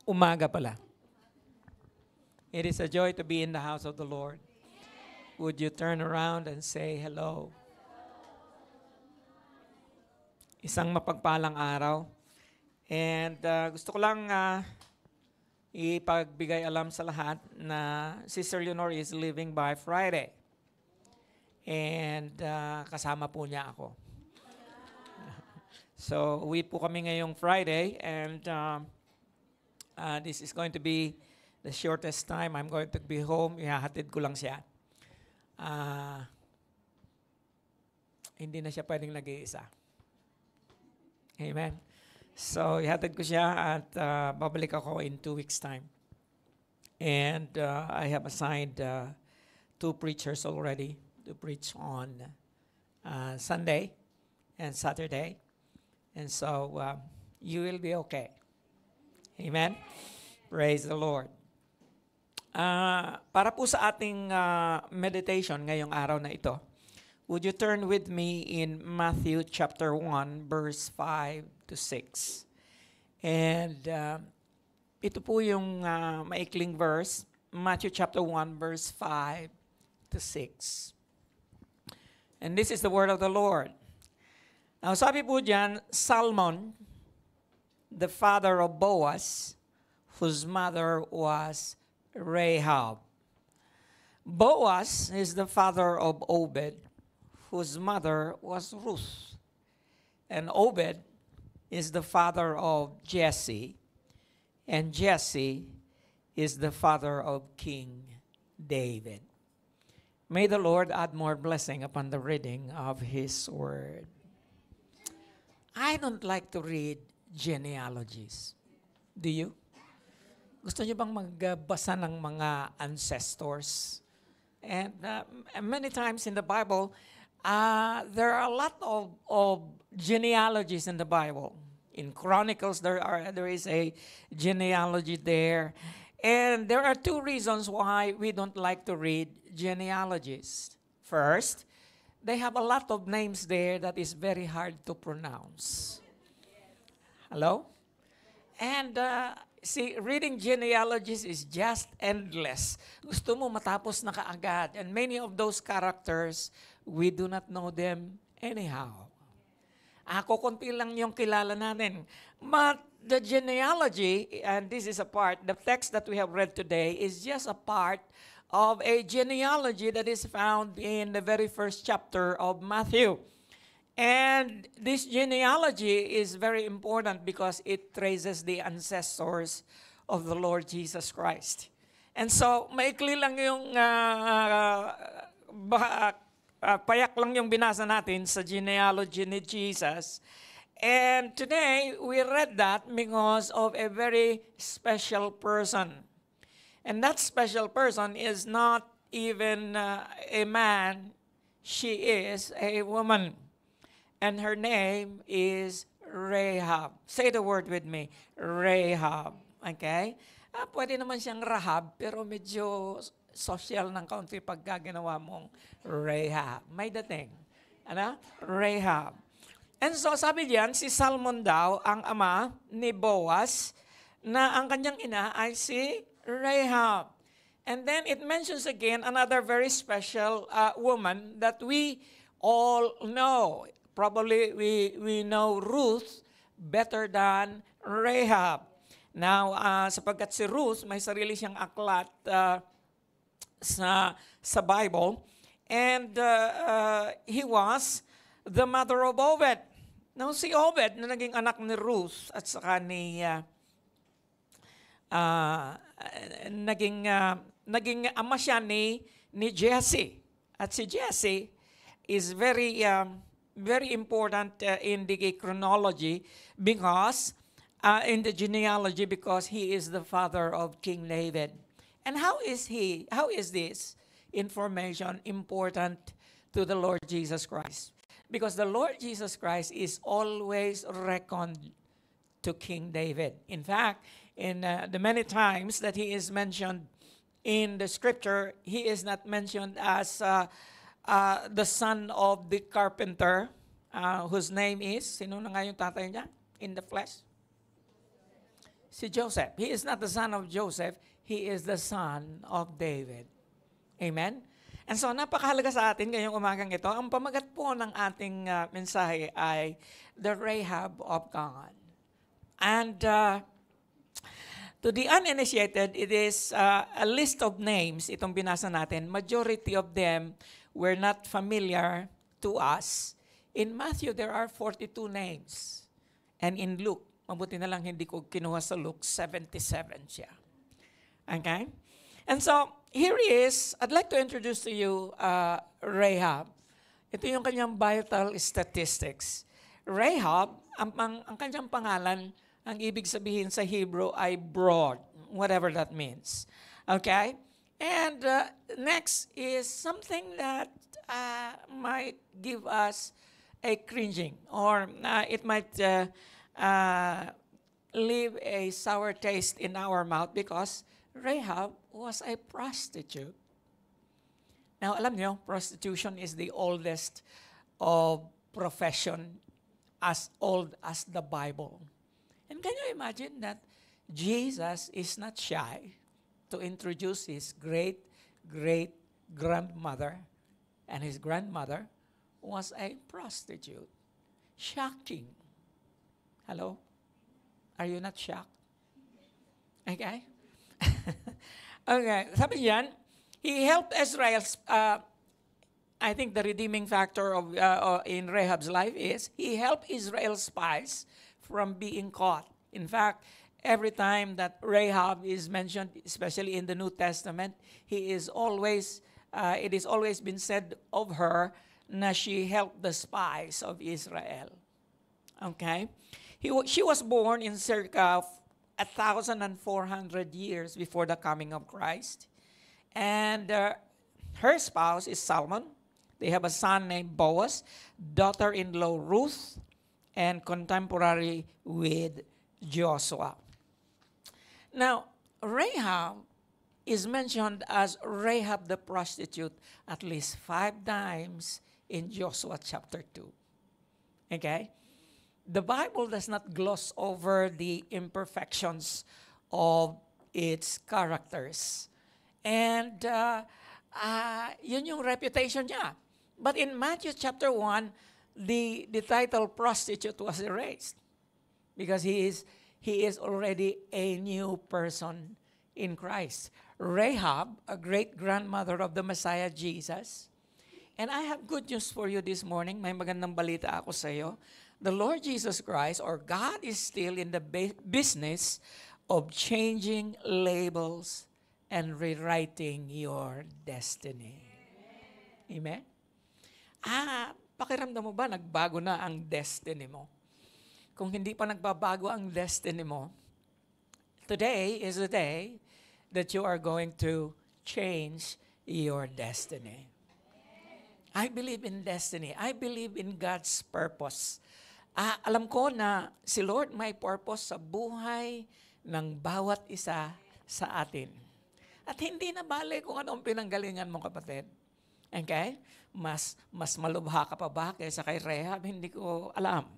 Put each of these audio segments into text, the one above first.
Umaga pala. It is a joy to be in the house of the Lord. Would you turn around and say hello? Isang mapagpalang araw. And gusto ko lang ipagbigay alam sa lahat na Sister Leonor is leaving by Friday. And kasama po niya ako. So, uwi po kami ngayong Friday and this is going to be the shortest time I'm going to be home. Ihahatid ko lang siya. Hindi na siya pwedeng nag-iisa. Amen. So, ihatid ko siya at babalik ako in 2 weeks' time. And I have assigned 2 preachers already to preach on Sunday and Saturday. And so, you will be okay. Amen? Praise the Lord. Para po sa ating meditation ngayong araw na ito, would you turn with me in Matthew chapter 1, verse 5 to 6. And ito po yung maikling verse, Matthew chapter 1, verse 5 to 6. And this is the word of the Lord. Now, sabi po dyan, Salmon, the father of Boaz, whose mother was Rahab. Boaz is the father of Obed, whose mother was Ruth. And Obed is the father of Jesse, and Jesse is the father of King David. May the Lord add more blessing upon the reading of His word. I don't like to read genealogies. Do you? Gusto niyo bang magbasa ng mga ancestors? And many times in the Bible, there are a lot of genealogies in the Bible. In Chronicles, there is a genealogy there. And there are 2 reasons why we don't like to read genealogies. First, they have a lot of names there that is very hard to pronounce. Hello? And see, reading genealogies is just endless. Gusto mo matapos na kaagad. And many of those characters, we do not know them anyhow. Kukunti lang yung kilala natin. But the genealogy, and this is a part, the text that we have read today is just a part of a genealogy that is found in the very first chapter of Matthew. And this genealogy is very important because it traces the ancestors of the Lord Jesus Christ. And so, maikli lang yung payak lang yung binasa natin sa genealogy ni Jesus. And today, we read that because of a very special person. And that special person is not even a man. She is a woman. And her name is Rahab. Say the word with me, Rahab. Okay? Pwede naman siyang Rahab, pero medyo social ng kaunti pag ginawa mong Rahab. May dating. Ano? Rahab. And so sabi diyan, si Salmon daw ang ama ni Boaz na ang kanyang ina ay si Rahab. And then it mentions again another very special woman that we all know. Probably we know Ruth better than Rahab. Now, sapagkat si Ruth, may sarili siyang aklat sa Bible. And he was the mother of Obed. Now, si Obed na naging anak ni Ruth at saka ni naging ama siya ni Jesse. At si Jesse is very important in the chronology because in the genealogy because he is the father of King David. And how is this information important to the Lord Jesus Christ? Because the Lord Jesus Christ is always reckoned to King David. In fact, in the many times that he is mentioned in the scripture, he is not mentioned as the son of the carpenter, whose name is, sino na nga yung tatay niya in the flesh? Si Joseph. He is not the son of Joseph. He is the son of David. Amen? And so, napakahalaga sa atin ngayong umagang ito. Ang pamagat po ng ating mensahe ay the Rahab of God. And to the uninitiated, it is a list of names, itong binasa natin. Majority of them were not familiar to us. In Matthew, there are 42 names. And in Luke, mabuti na lang hindi ko kinuha sa Luke, 77 siya. Okay? And so, here is, I'd like to introduce to you Rahab. Ito yung kanyang vital statistics. Rahab, ang kanyang pangalan, ang ibig sabihin sa Hebrew ay broad, whatever that means. Okay? And next is something that might give us a cringing, or it might leave a sour taste in our mouth because Rahab was a prostitute. Now, alam niyo, prostitution is the oldest of profession, as old as the Bible. And can you imagine that Jesus is not shy to introduce his great-great-grandmother, and his grandmother was a prostitute. Shocking. Hello? Are you not shocked? Okay? Okay, sabi niyan, he helped Israel's, I think the redeeming factor of in Rahab's life is, he helped Israel's spies from being caught. In fact, every time that Rahab is mentioned, especially in the New Testament, it is always been said of her na she helped the spies of Israel. Okay? She was born in circa 1,400 years before the coming of Christ. And her spouse is Salmon. They have a son named Boaz, daughter-in-law Ruth, and contemporary with Joshua. Now, Rahab is mentioned as Rahab the prostitute at least 5 times in Joshua chapter 2. Okay? The Bible does not gloss over the imperfections of its characters. And yun yung reputation niya. But in Matthew chapter 1, the title prostitute was erased because he is already a new person in Christ. Rahab, a great-grandmother of the Messiah Jesus. And I have good news for you this morning. May magandang balita ako sa iyo. The Lord Jesus Christ, or God, is still in the business of changing labels and rewriting your destiny. Amen? Pakiramdam mo ba, nagbago na ang destiny mo? Kung hindi pa nagbabago ang destiny mo, today is the day that you are going to change your destiny. I believe in destiny. I believe in God's purpose. Alam ko na si Lord may purpose sa buhay ng bawat isa sa atin. At hindi na bale kung anong pinanggalingan mo, kapatid. Okay? Mas malubha ka pa ba kaysa kay Rahab? Hindi ko alam.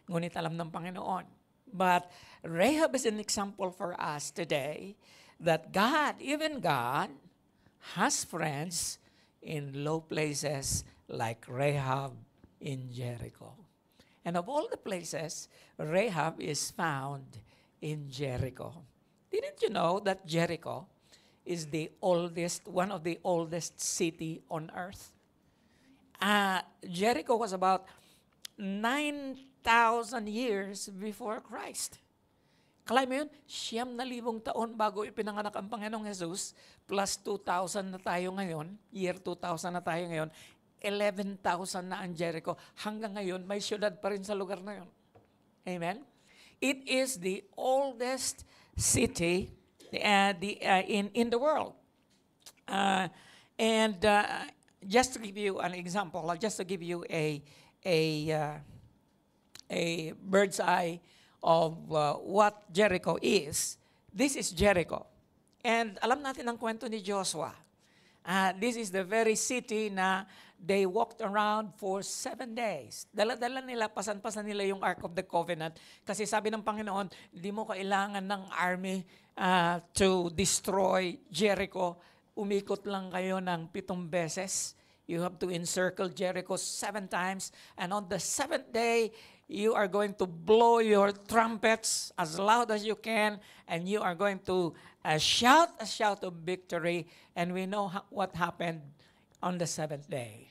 Ngunit alam ng Panginoon. But Rahab is an example for us today that God, even God, has friends in low places like Rahab in Jericho. And of all the places, Rahab is found in Jericho. Didn't you know that Jericho is one of the oldest city on earth? Jericho was about 9,000 years before Christ. Kalay mo yun, 9,000 taon bago ipinanganak ang Panginoong Jesus, plus 2,000 na tayo ngayon, year 2,000 na tayo ngayon, 11,000 na ang Jericho. Hanggang ngayon, may syudad pa rin sa lugar na yun. Amen? It is the oldest city in the world. Just to give you an example, just to give you a bird's eye of what Jericho is. This is Jericho. And alam natin ang kwento ni Joshua. This is the very city na they walked around for 7 days. Dala-dala nila, pasan-pasan nila yung Ark of the Covenant. Kasi sabi ng Panginoon, hindi mo kailangan ng army to destroy Jericho. Umikot lang kayo ng 7 beses. You have to encircle Jericho 7 times. And on the 7th day, you are going to blow your trumpets as loud as you can. And you are going to shout a shout of victory. And we know what happened on the 7th day.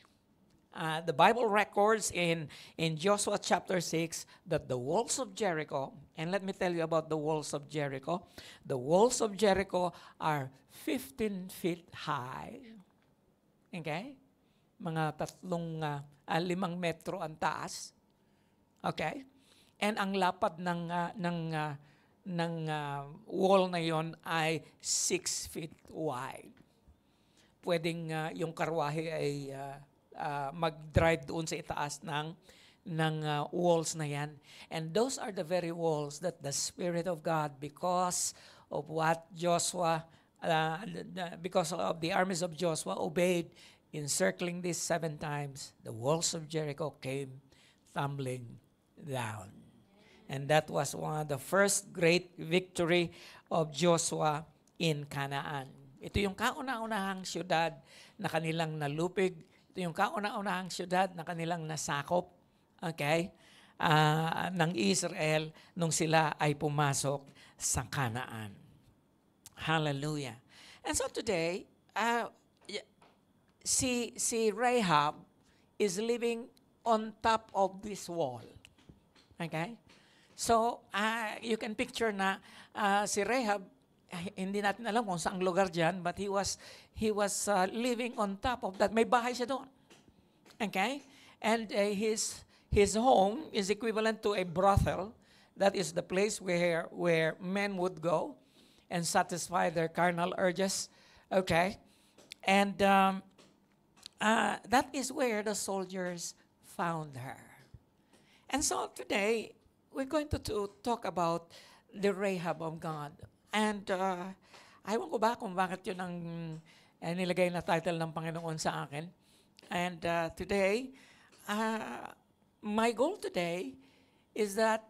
The Bible records in Joshua chapter 6 that the walls of Jericho, and let me tell you about the walls of Jericho. The walls of Jericho are 15 feet high. Okay? Mga 5 metro ang taas. Okay? And ang lapad ng wall na yon ay 6 feet wide. Pwedeng yung karwahe ay mag-drive doon sa itaas ng walls na yan. And those are the very walls that the Spirit of God, because of what Joshua, because of the armies of Joshua obeyed, encircling this 7 times, the walls of Jericho came tumbling down. And that was one of the first great victory of Joshua in Canaan. Ito yung kauna-unahang syudad na kanilang nalupig. Ito yung kauna-unahang syudad na kanilang nasakop, okay, ng Israel nung sila ay pumasok sa Canaan. Hallelujah. And so today, si Rahab is living on top of this wall. Okay? So, you can picture na si Rahab, hindi natin alam kung saang lugar dyan, but he was living on top of that. May bahay siya doon. Okay? And his home is equivalent to a brothel. That is the place where men would go and satisfy their carnal urges. Okay? And that is where the soldiers found her. And so today, we're going to talk about the Rahab of God. And ayaw ko ba kung bakit yun ang nilagay na title ng Panginoon sa akin. And today, my goal today is that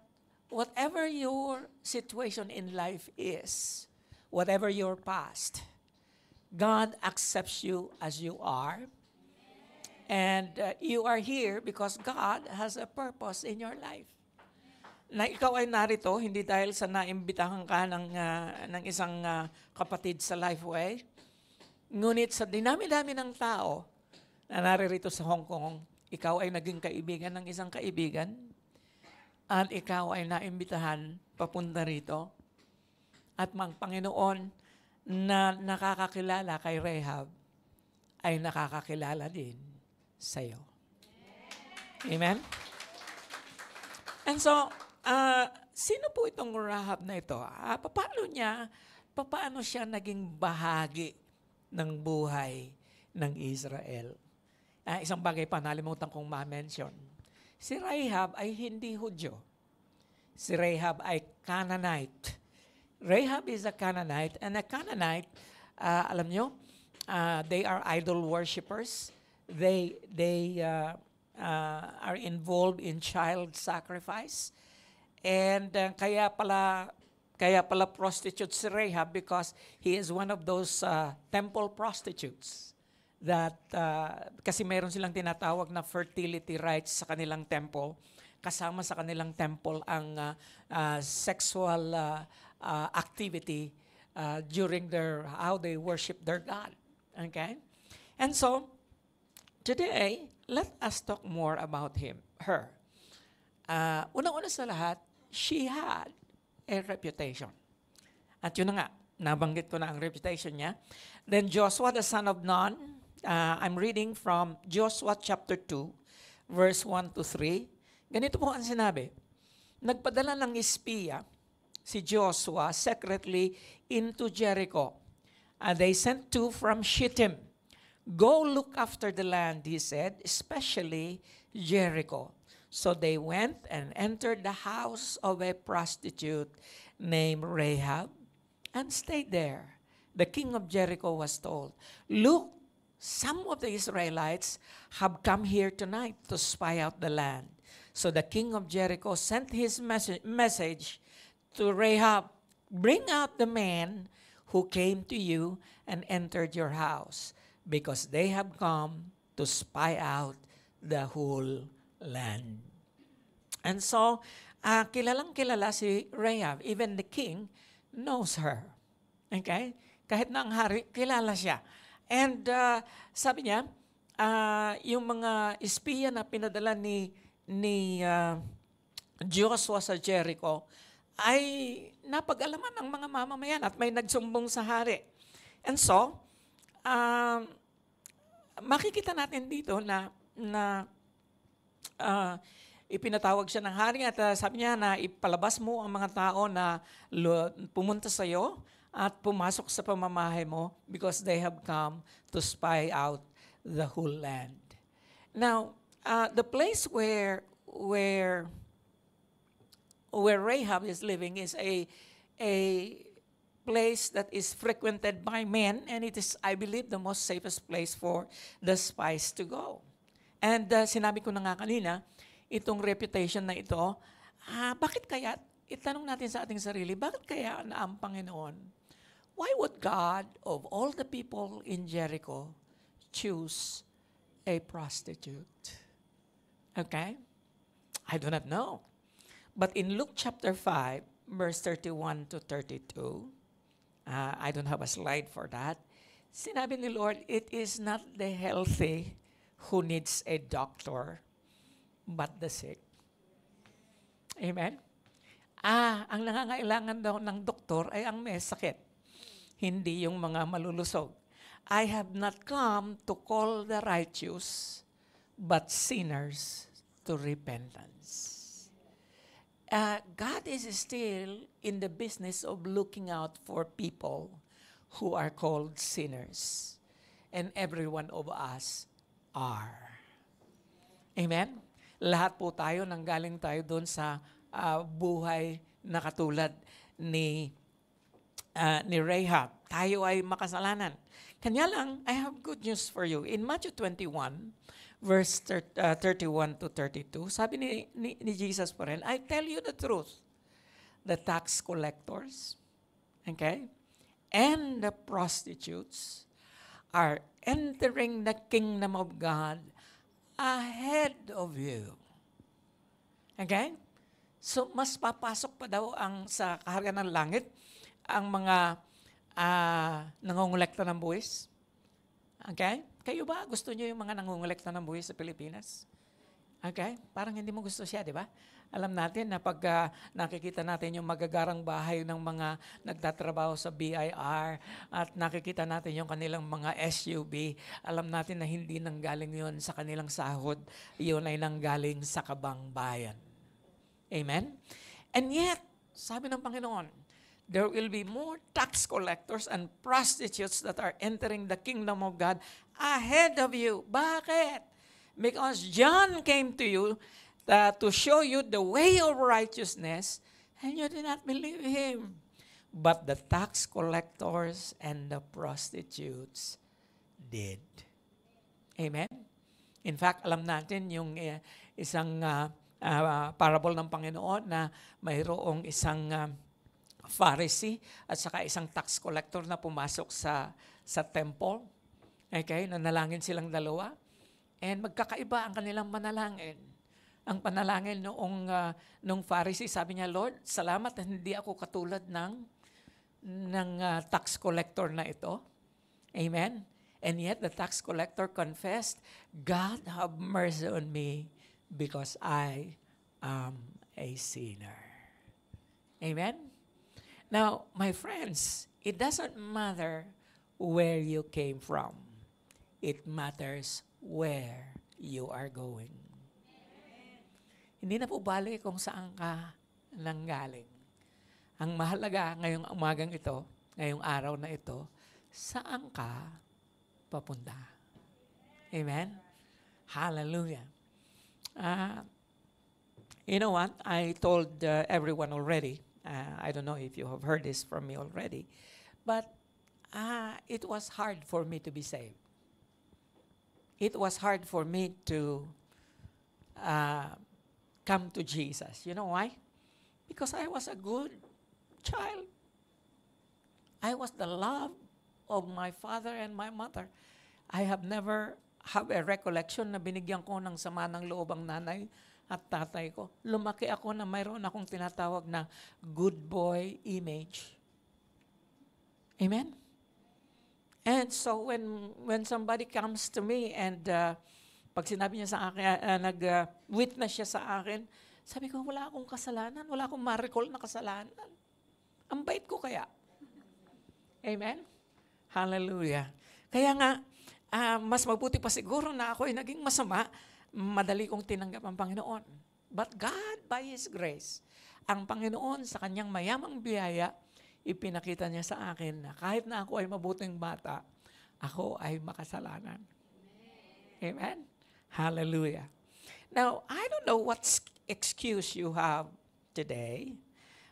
whatever your situation in life is, whatever your past, God accepts you as you are. And you are here because God has a purpose in your life. Na ikaw ay narito, hindi dahil sa naimbitahan ka ng isang kapatid sa Lifeway. Ngunit sa dinami-dami ng tao na naririto sa Hong Kong, ikaw ay naging kaibigan ng isang kaibigan at ikaw ay naimbitahan papunta rito. At ang Panginoon na nakakakilala kay Rahab ay nakakakilala din sa iyo. Amen? And so, sino po itong Rahab na ito? Paano siya naging bahagi ng buhay ng Israel? Isang bagay pa, nalimutan kong ma-mention. Si Rahab ay hindi Hudyo. Si Rahab ay Canaanite. Rahab is a Canaanite, and a Canaanite, alam nyo, they are idol worshippers. They are involved in child sacrifice. And kaya pala prostitute si Rahab because he is one of those temple prostitutes that kasi mayroon silang tinatawag na fertility rites sa kanilang temple. Kasama sa kanilang temple ang sexual activity during how they worship their God. Okay? And so, today, let us talk more about her. Unang-una sa lahat, she had a reputation. At yun na nga, nabanggit ko na ang reputation niya. Then Joshua, the son of Nun, I'm reading from Joshua chapter 2, verse 1 to 3. Ganito po ang sinabi. Nagpadala ng espiya si Joshua secretly into Jericho. They sent 2 from Shittim. Go look after the land, he said, especially Jericho. So they went and entered the house of a prostitute named Rahab and stayed there. The king of Jericho was told, look, some of the Israelites have come here tonight to spy out the land. So the king of Jericho sent his message to Rahab, bring out the men who came to you and entered your house, because they have come to spy out the whole land. And so, kilalang kilala si Rahab. Even the king knows her. Okay? Kahit na ang hari, kilala siya. And sabi niya, yung mga espiya na pinadala ni Joshua sa Jericho ay napag-alaman ng mga mamamayan at may nagsumbong sa hari. And so, makikita natin dito na ipinatawag siya ng hari at sabi niya na ipalabas mo ang mga tao na pumunta sa iyo at pumasok sa pamamahay mo because they have come to spy out the whole land. Now, the place where Rahab is living is a place that is frequented by men, and it is, I believe, the most safest place for the spies to go. And sinabi ko na nga kanina, itong reputation na ito, bakit kaya, itanong natin sa ating sarili, bakit kaya na ang Panginoon, why would God, of all the people in Jericho, choose a prostitute? Okay? I do not know. But in Luke chapter 5, verse 31 to 32, I don't have a slide for that. Sinabi ni Lord, it is not the healthy who needs a doctor, but the sick. Amen? Ang nangangailangan daw ng doktor ay ang may sakit, hindi yung mga malulusog. I have not come to call the righteous, but sinners to repentance. God is still in the business of looking out for people who are called sinners. And every one of us are. Amen? Lahat po tayo, nanggaling tayo doon sa buhay na katulad ni Rahab. Tayo ay makasalanan. Kanya lang, I have good news for you. In Matthew 21, verse 31 to 32, sabi ni Jesus pa rin, I tell you the truth, the tax collectors, okay, and the prostitutes are entering the kingdom of God ahead of you. Okay? So, mas papasok pa daw sa kaharian ng langit ang mga nangongolekta ng buwis. Okay? Kayo ba, gusto niyo yung mga nangongolekta ng buwis sa Pilipinas? Okay? Parang hindi mo gusto siya, di ba? Alam natin na pag nakikita natin yung magagarang bahay ng mga nagtatrabaho sa BIR at nakikita natin yung kanilang mga SUV, alam natin na hindi nanggaling yun sa kanilang sahod, yun ay nanggaling sa kabang bayan. Amen? And yet, sabi ng Panginoon, there will be more tax collectors and prostitutes that are entering the kingdom of God ahead of you. Bakit? Because John came to you to show you the way of righteousness, and you did not believe him. But the tax collectors and the prostitutes did. Amen? In fact, alam natin yung isang parable ng Panginoon na mayroong isang Pharisee at saka isang tax collector na pumasok sa temple. Okay, nanalangin silang dalawa. And magkakaiba ang kanilang manalangin. Ang panalangin nung Pharisee, sabi niya, Lord, salamat na hindi ako katulad ng tax collector na ito. Amen? And yet the tax collector confessed, God have mercy on me because I am a sinner. Amen? Now, my friends, it doesn't matter where you came from. It matters where you are going. Hindi na po bali kung saan ka nanggaling. Ang mahalaga ngayong umagang ito, ngayong araw na ito, saan ka papunta. Amen? Hallelujah. You know what? I told everyone already, I don't know if you have heard this from me already, but it was hard for me to be saved. it was hard for me to come to Jesus. You know why? Because I was a good child. I was the love of my father and my mother. I have never have a recollection na binigyan ko ng sama ng loob ang nanay at tatay ko. Lumaki ako na mayroon akong tinatawag na good boy image. Amen? And so when somebody comes to me and pag sinabi niya sa akin, nag-witness siya sa akin, sabi ko, wala akong kasalanan, wala akong ma-recall na kasalanan. Ang bait ko kaya. Amen? Hallelujah. Kaya nga, mas mabuti pa siguro na ako ay naging masama, madali kong tinanggap ang Panginoon. But God, by His grace, ang Panginoon sa kanyang mayamang biyaya, ipinakita niya sa akin na kahit na ako ay mabuting bata, ako ay makasalanan. Amen? Hallelujah. Now, I don't know what excuse you have today,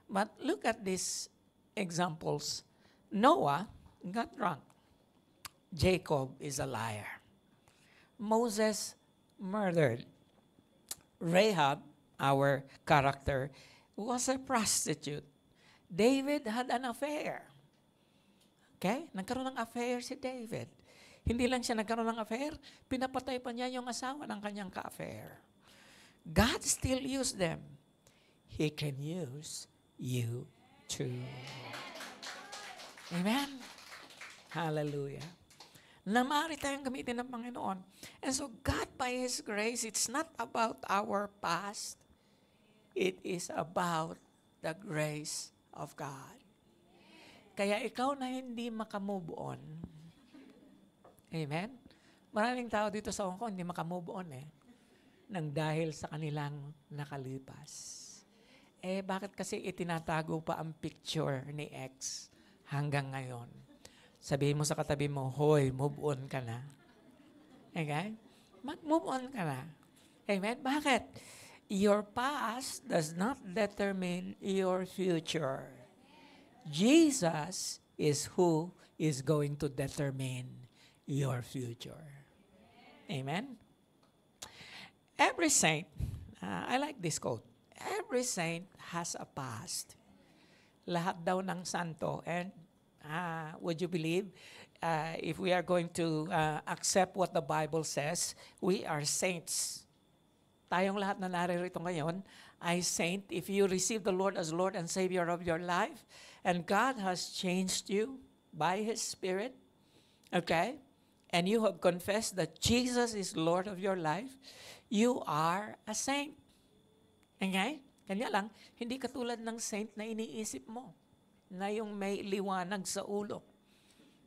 but look at these examples. Noah got drunk. Jacob is a liar. Moses murdered. Rahab, our character, was a prostitute. David had an affair. Okay? Nagkaroon ng affair si David. Hindi lang siya nagkaroon ng affair, pinapatay pa niya yung asawa ng kanyang ka-affair. God still used them. He can use you too. Amen? Hallelujah. Na maaari tayong gamitin ng Panginoon. And so God, by His grace, it's not about our past. It is about the grace of God. Kaya ikaw na hindi makamove on. Amen? Maraming tao dito sa Hong Kong hindi makamove on nang dahil sa kanilang nakalipas. Bakit kasi itinatago pa ang picture ni ex hanggang ngayon? Sabihin mo sa katabi mo, hoy, move on ka na. Okay? Mag-move on ka na. Amen? Bakit? Your past does not determine your future. Jesus is who is going to determine your future. Amen? Every saint, I like this quote, every saint has a past. Lahat daw ng santo, and would you believe, if we are going to accept what the Bible says, we are saints. Tayong lahat na naririto ngayon ay saint if you receive the Lord as Lord and Savior of your life, and God has changed you by His Spirit, okay? And you have confessed that Jesus is Lord of your life, you are a saint. Okay? Kanya lang, hindi katulad ng saint na iniisip mo, na yung may liwanag sa ulo.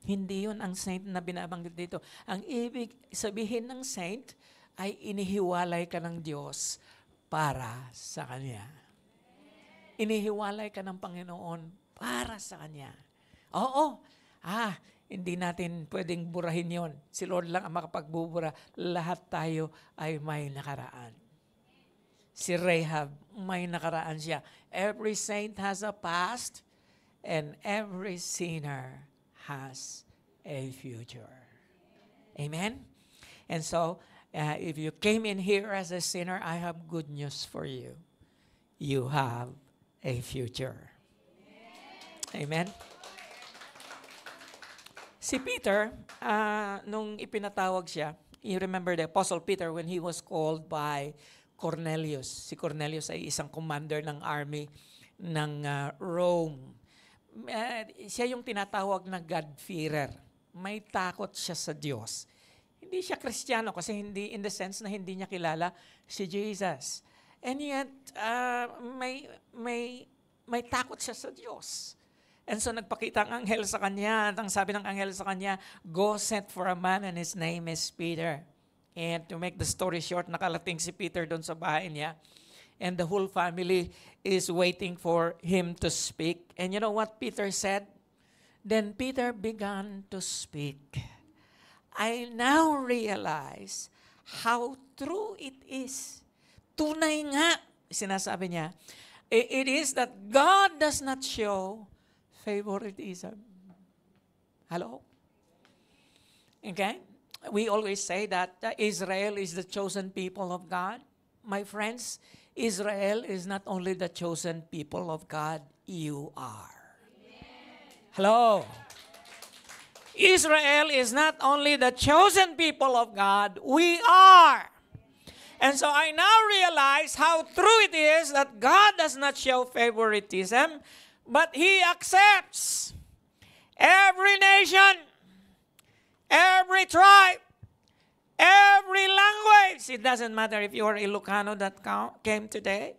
Hindi yun ang saint na binabanggit dito. Ang ibig sabihin ng saint ay inihiwalay ka ng Diyos para sa Kanya. Inihiwalay ka ng Panginoon para sa Kanya. Oo, hindi natin pwedeng burahin yon. Si Lord lang ang makapagbubura. Lahat tayo ay may nakaraan. Si Rahab, may nakaraan siya. Every saint has a past, and every sinner has a future. Amen? And so, if you came in here as a sinner, I have good news for you. You have a future. Amen? Si Peter, nung ipinatawag siya, you remember the Apostle Peter when he was called by Cornelius. Si Cornelius ay isang commander ng army ng Rome. Siya yung tinatawag na God-fearer. May takot siya sa Diyos. Hindi siya Kristiyano kasi hindi in the sense na hindi niya kilala si Jesus. And yet, may takot siya sa Diyos. And so nagpakita ang anghel sa kanya, at ang sabi ng anghel sa kanya, go send for a man and his name is Peter. And to make the story short, nakalating si Peter doon sa bahay niya. And the whole family is waiting for him to speak. And you know what Peter said? Then Peter began to speak. I now realize how true it is. Tunay nga, sinasabi niya, it is that God does not show favoritism. Hello? Okay? We always say that Israel is the chosen people of God. My friends, Israel is not only the chosen people of God, you are. Hello. Israel is not only the chosen people of God, we are. And so I now realize how true it is that God does not show favoritism, but He accepts every nation, every tribe, every language. It doesn't matter if you are Ilocano that came today,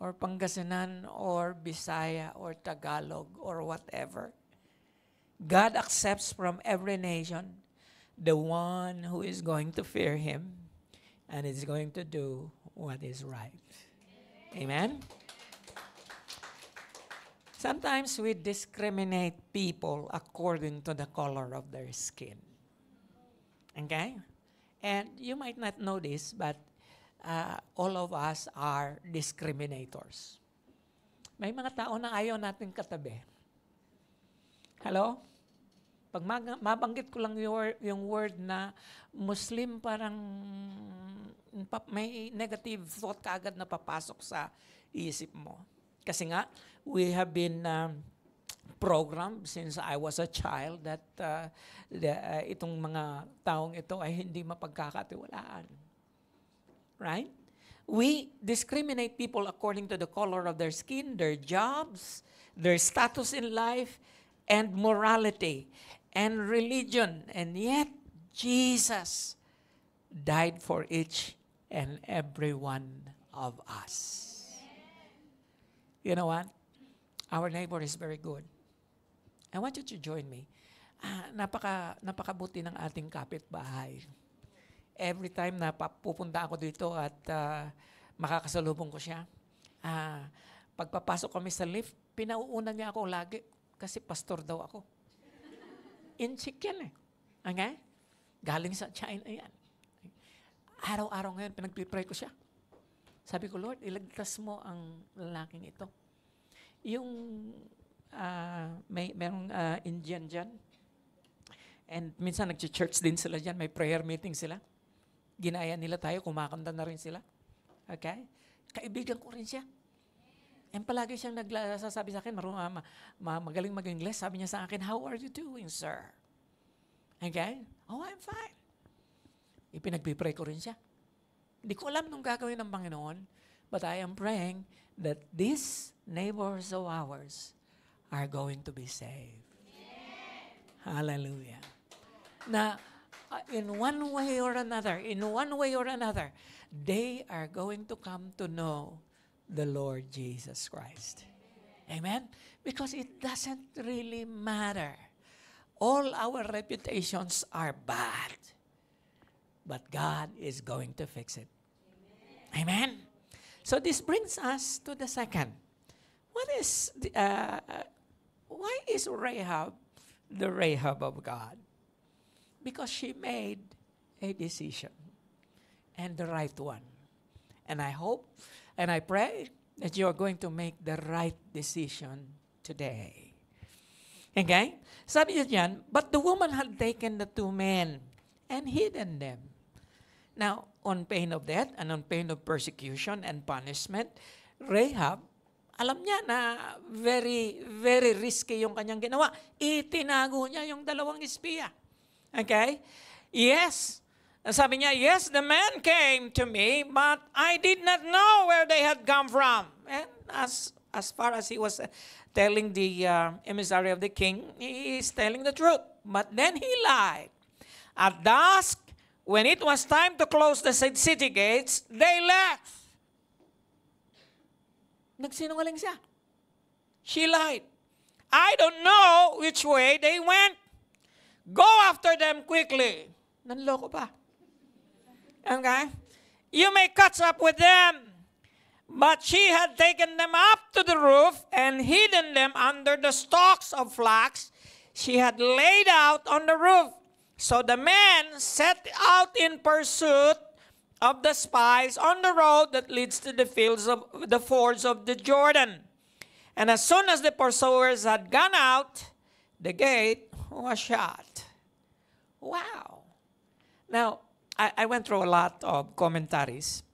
or Pangasinan, or Bisaya, or Tagalog, or whatever. God accepts from every nation the one who is going to fear Him and is going to do what is right. Amen? Sometimes we discriminate people according to the color of their skin. Okay? And you might not know this, but all of us are discriminators. May mga tao na ayaw natin katabi. Hello? Pag mabanggit ko lang yung word na Muslim, parang may negative thought kaagad na papasok sa isip mo. Kasi nga, we have been programmed since I was a child that itong mga taong ito ay hindi mapagkakatiwalaan. Right? We discriminate people according to the color of their skin, their jobs, their status in life, and morality, and religion. And yet, Jesus died for each and every one of us. You know what? Our neighbor is very good. I want you to join me. Napakabuti ng ating kapitbahay. Every time na pupunta ako dito at makakasalubong ko siya, pagpapasok kami sa lift, pinauuna niya ako lagi kasi pastor daw ako. Inchik yan eh. Okay? Galing sa China yan. Araw-araw ngayon, pinagpipray ko siya. Sabi ko, Lord, ilagtas mo ang lalaking ito. Yung merong Indian dyan, and minsan nag-church din sila dyan, may prayer meeting sila. Ginaya nila tayo, kumakanta na rin sila. Okay? Kaibigan ko rin siya. And palagi siyang nagsasabi sa akin, magaling mag-Ingles. Sabi niya sa akin, how are you doing, sir? Okay? Oh, I'm fine. Ipinagpipray ko rin siya. Hindi ko alam nung gagawin ng Panginoon, but I am praying that these neighbors of ours are going to be saved. Yeah. Hallelujah. Na in one way or another, they are going to come to know the Lord Jesus Christ. Amen? Because it doesn't really matter. All our reputations are bad. But God is going to fix it. Amen? So this brings us to the second. Why is Rahab the Rahab of God? Because she made a decision, and the right one. And I hope and I pray that you are going to make the right decision today. Okay? Sabi niya dyan, but the woman had taken the two men and hidden them. Now, on pain of death and on pain of persecution and punishment, Rahab, alam niya na very, very risky yung kanyang ginawa. Itinago niya yung dalawang espiya. Okay? Yes. Sabi niya, yes, the man came to me, but I did not know where they had come from. And as far as he was telling the emissary of the king, he is telling the truth. But then he lied. At dusk, when it was time to close the city gates, they left. Nagsinungaling siya. She lied. I don't know which way they went. Go after them quickly. Nanloko pa. Okay? You may catch up with them. But she had taken them up to the roof and hidden them under the stalks of flax she had laid out on the roof. So the men set out in pursuit of the spies on the road that leads to the fields of the fords of the Jordan. And as soon as the pursuers had gone out, the gate was shut. Wow. Now, I went through a lot of commentaries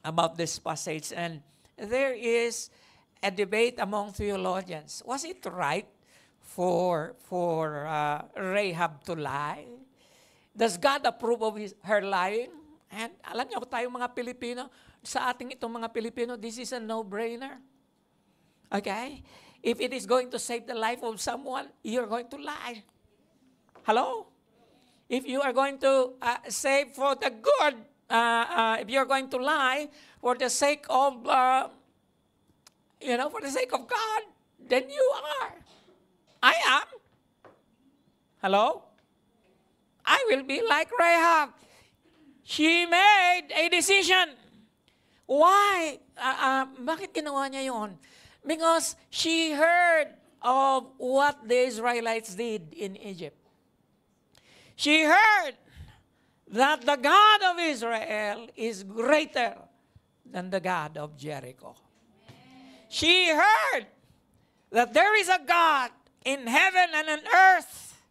about this passage, and there is a debate among theologians. Was it right for Rahab to lie? Does God approve of her lying? And alam niyo, tayo mga Pilipino, sa ating itong mga Pilipino, this is a no-brainer. Okay? If it is going to save the life of someone, you're going to lie. Hello? If you are going to save for the good, if you're going to lie for the sake of, for the sake of God, then you are. I am. Hello? I will be like Rahab. She made a decision. Why? Bakit ginawa niya yon? Because she heard of what the Israelites did in Egypt. She heard that the God of Israel is greater than the God of Jericho. She heard that there is a God in heaven and on earth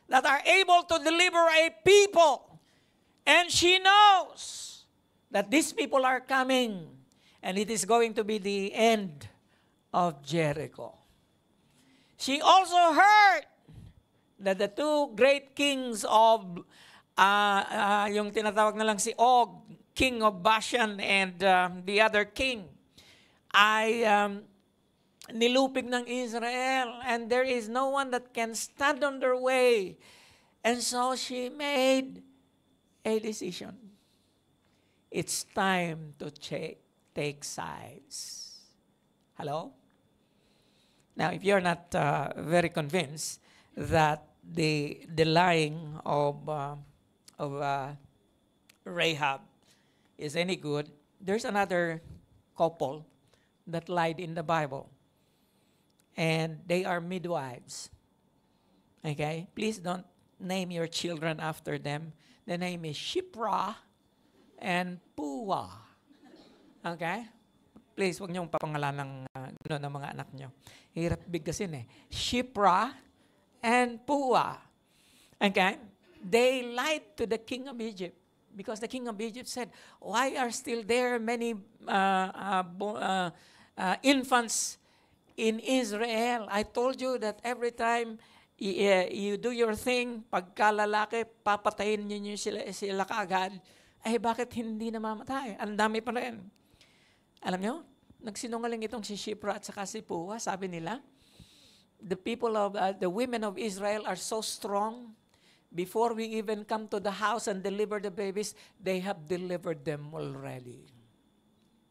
that are able to deliver a people. And she knows that these people are coming, and it is going to be the end of Jericho. She also heard that the two great kings of, yung tinatawag na lang si Og, king of Bashan, and the other king, ay nilupig ng Israel, and there is no one that can stand on their way. And so she made a decision. It's time to take sides. Hello? Now, if you're not very convinced that the lying of Rahab is any good, there's another couple that lied in the Bible. And they are midwives. Okay? Please don't name your children after them. The name is Shipra and Puwa. Okay? Please, huwag niyong papangalan ng mga anak niyo. Hirap bigkasin eh. Shipra and Puwa. Okay? They lied to the king of Egypt because the king of Egypt said, why are still there many infants in Israel? I told you that every time you do your thing, pagka lalaki, papatayin niyo sila kaagad. Eh, bakit hindi namamatay? Ang dami pa rin. Alam niyo, nagsinungaling itong si Shipra at saka si Puwa. Sabi nila, the women of Israel are so strong. Before we even come to the house and deliver the babies, they have delivered them already.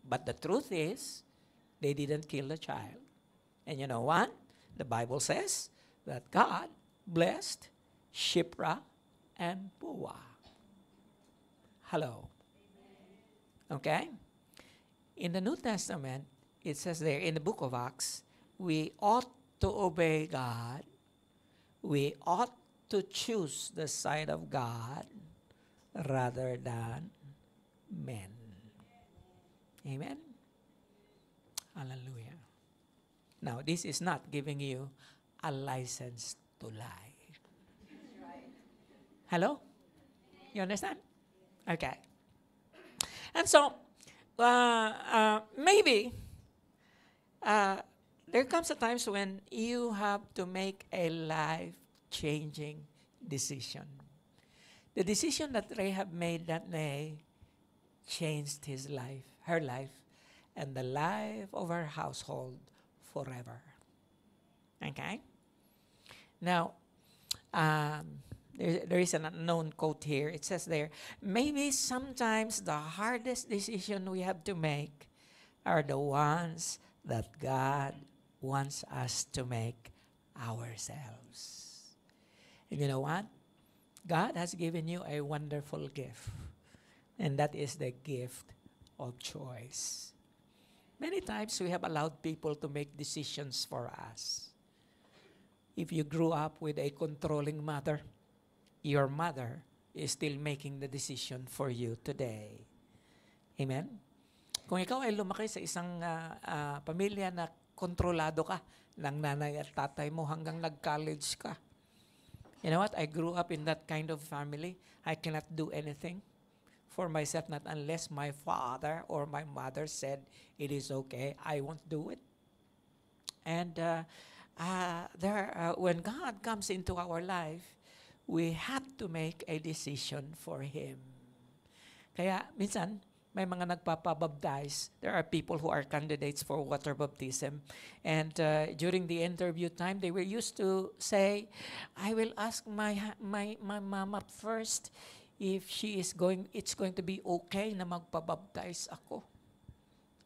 But the truth is, they didn't kill the child. And you know what? The Bible says that God blessed Shipra and Puwa. Hello. Okay? In the New Testament, it says there in the book of Acts, we ought to obey God. We ought to choose the side of God rather than men. Amen? Hallelujah. Now, this is not giving you a license to lie. Hello? You understand? Okay. And so, maybe there comes a times when you have to make a life-changing decision. The decision that Rahab made that day changed her life, and the life of her household forever. Okay? Now, there is an unknown quote here. It says there, maybe sometimes the hardest decision we have to make are the ones that God wants us to make ourselves. And you know what? God has given you a wonderful gift, and that is the gift of choice. Many times we have allowed people to make decisions for us. If you grew up with a controlling mother, your mother is still making the decision for you today. Amen? Kung ikaw ay lumaki sa isang pamilya na kontrolado ka ng nanay at tatay mo hanggang nag-college ka, You know what? I grew up in that kind of family. I cannot do anything for myself, not unless my father or my mother said it is okay. I won't do it. And when God comes into our life, we have to make a decision for Him. Kaya minsan, may mga nagpapabaptize. There are people who are candidates for water baptism. And during the interview time, they were used to say, I will ask my mama first if it's going to be okay na magpabaptize ako.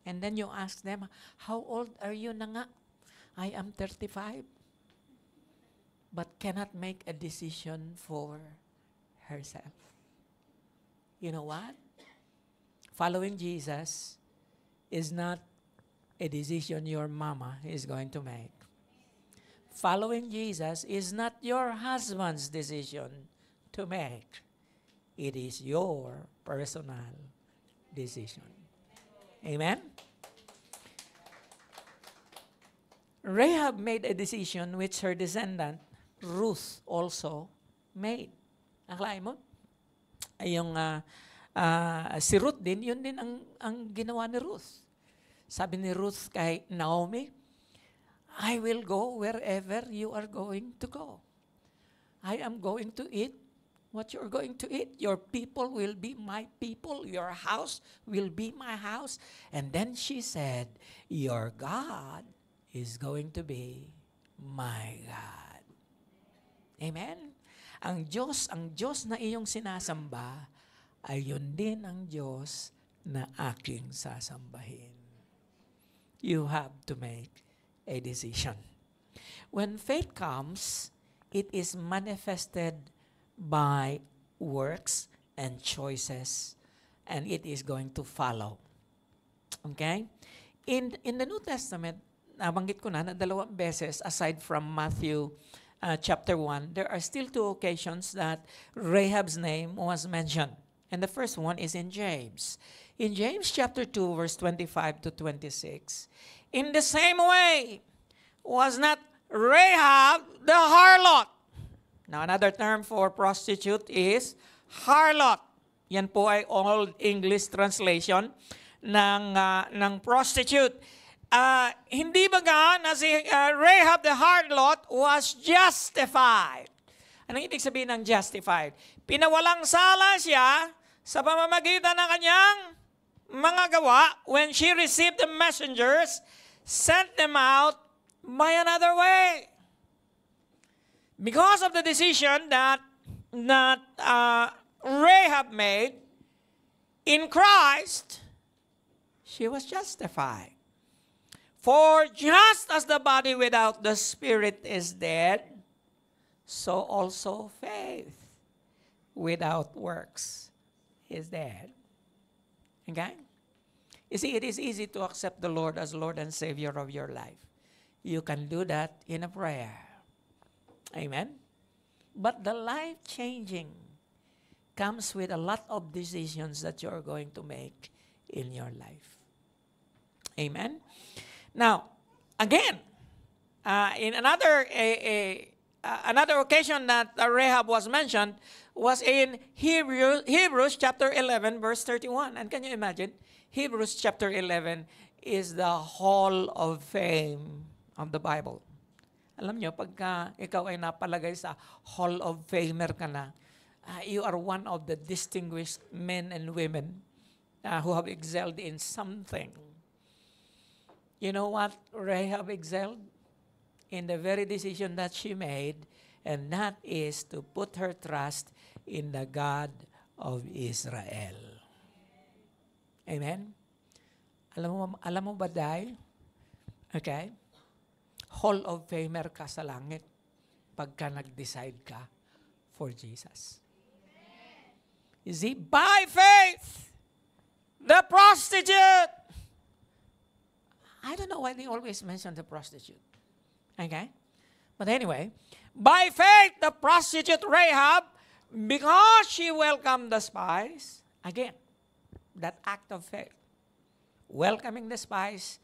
And then you ask them, how old are you na nga? I am 35. But cannot make a decision for herself. You know what? Following Jesus is not a decision your mama is going to make. Following Jesus is not your husband's decision to make. It is your personal decision. Amen? Rahab made a decision which her descendant, Ruth, also made. Akalain mo? Si Ruth din, yun din ang ginawa ni Ruth. Sabi ni Ruth kay Naomi, I will go wherever you are going to go. I am going to eat what you're going to eat. Your people will be my people. Your house will be my house. And then she said, your God is going to be my God. Amen? Ang Diyos na iyong sinasamba, ay yun din ang Diyos na aking sasambahin. You have to make a decision. When faith comes, it is manifested by works and choices, and it is going to follow. Okay? In the New Testament, nabanggit ko na 2 beses, aside from Matthew chapter 1, there are still 2 occasions that Rahab's name was mentioned. And the first one is in James. In James chapter 2, verse 25 to 26, in the same way was not Rahab the harlot. Now, another term for prostitute is harlot. Yan po ay Old English translation ng prostitute. Hindi ba na si Rahab the harlot was justified? Anong ibig sabihin ng justified? Pinawalang sala siya sa pamamagitan ng kanyang mga gawa when she received the messengers, sent them out by another way. Because of the decision that Rahab made in Christ, she was justified. For just as the body without the spirit is dead, so also faith without works is dead. Okay? You see, it is easy to accept the Lord as Lord and Savior of your life. You can do that in a prayer. Amen? But the life-changing comes with a lot of decisions that you are going to make in your life. Amen? Now, again, in another occasion that Rahab was mentioned was in Hebrews chapter 11, verse 31. And can you imagine? Hebrews chapter 11 is the hall of fame of the Bible. Alam nyo, pagka ikaw ay napalagay sa hall of famer ka na, you are one of the distinguished men and women who have excelled in something. You know what Rahab excelled? In the very decision that she made, and that is to put her trust in the God of Israel. Amen? Alam mo ba dahil? Okay? Hall of Famer ka sa langit pagka nag-decide ka for Jesus. You see, by faith, the prostitute. I don't know why they always mention the prostitute. Okay? But anyway, by faith, the prostitute Rahab, because she welcomed the spies, again, that act of faith, welcoming the spies,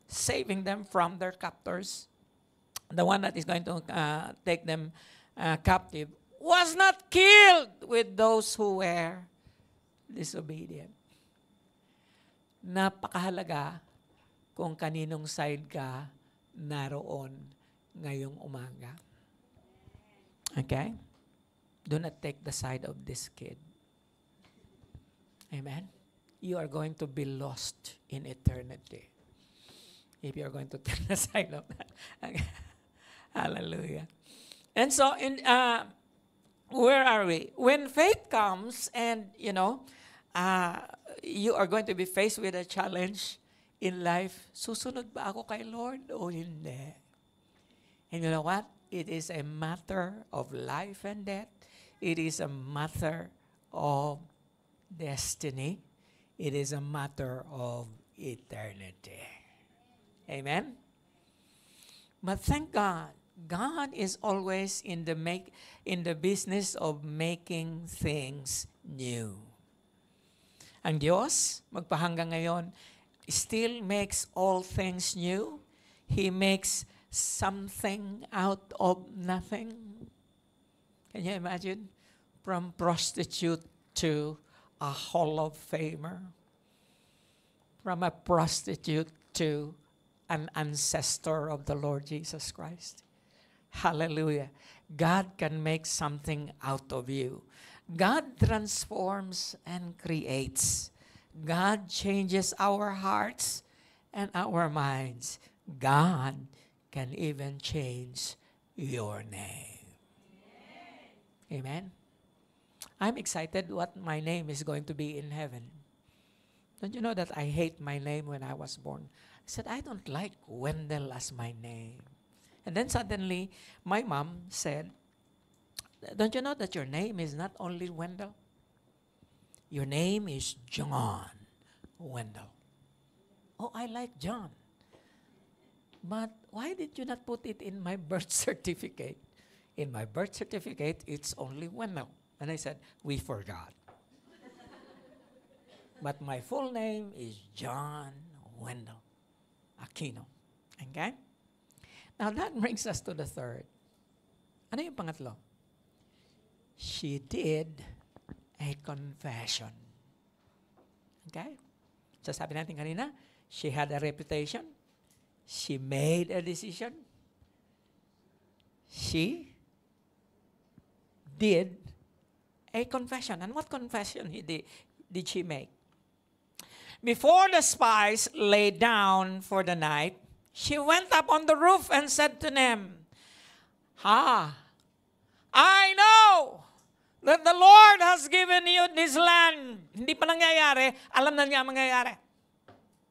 saving them from their captors, the one that is going to take them captive was not killed with those who were disobedient. Napakahalaga kung kaninong side ka naroon ngayong umaga. Okay? Do not take the side of this kid. Amen? You are going to be lost in eternity if you are going to take the side of that. Okay. Hallelujah. And so, where are we? When faith comes and, you are going to be faced with a challenge in life, susunod ba ako kay Lord o hindi? And you know what? It is a matter of life and death. It is a matter of destiny. It is a matter of eternity. Amen? But thank God, God is always in the business of making things new. Ang Diyos, magpahanggang ngayon, still makes all things new. He makes something out of nothing. Can you imagine? From prostitute to a Hall of Famer. From a prostitute to an ancestor of the Lord Jesus Christ. Hallelujah. God can make something out of you. God transforms and creates. God changes our hearts and our minds. God can even change your name. Amen. I'm excited what my name is going to be in heaven. Don't you know that I hate my name when I was born? I said, I don't like Wendell as my name. And then suddenly, my mom said, don't you know that your name is not only Wendell? Your name is John Wendell. Oh, I like John. But why did you not put it in my birth certificate? In my birth certificate, it's only Wendell. And I said, we forgot. But my full name is John Wendell Aquino. Okay? Now that brings us to the third. Ano yung pangatlo? She did a confession. Okay? So sabi natin kanina, she had a reputation. She made a decision. She did a confession. And what confession did she make? Before the spies lay down for the night, she went up on the roof and said to them, I know that the Lord has given you this land. Hindi pa nangyayari, alam na niya ang mangyayari.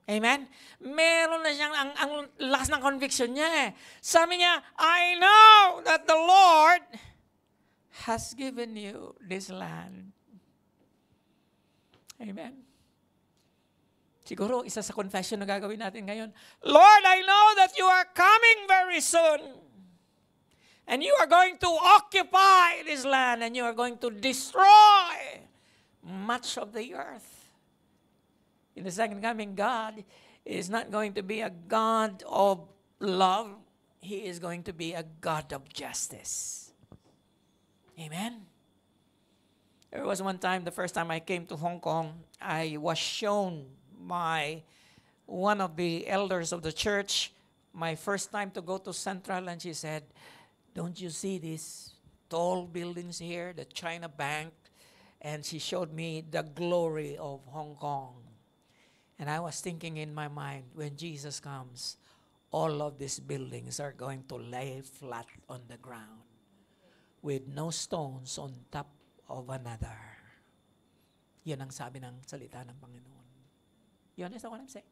Amen? Meron na siyang, ang lakas ng conviction niya eh. Sabi niya, I know that the Lord has given you this land. Amen? Siguro, isa sa confession na gagawin natin ngayon, Lord, I know that you are coming very soon. And you are going to occupy this land and you are going to destroy much of the earth. In the second coming, God is not going to be a God of love. He is going to be a God of justice. Amen? There was one time, the first time I came to Hong Kong, I was shown by one of the elders of the church, my first time to go to Central, and she said, don't you see these tall buildings here, the China Bank? And she showed me the glory of Hong Kong. And I was thinking in my mind, when Jesus comes, all of these buildings are going to lay flat on the ground with no stones on top of another. Yan ang sabi ng salita ng Panginoon. You understand what I'm saying?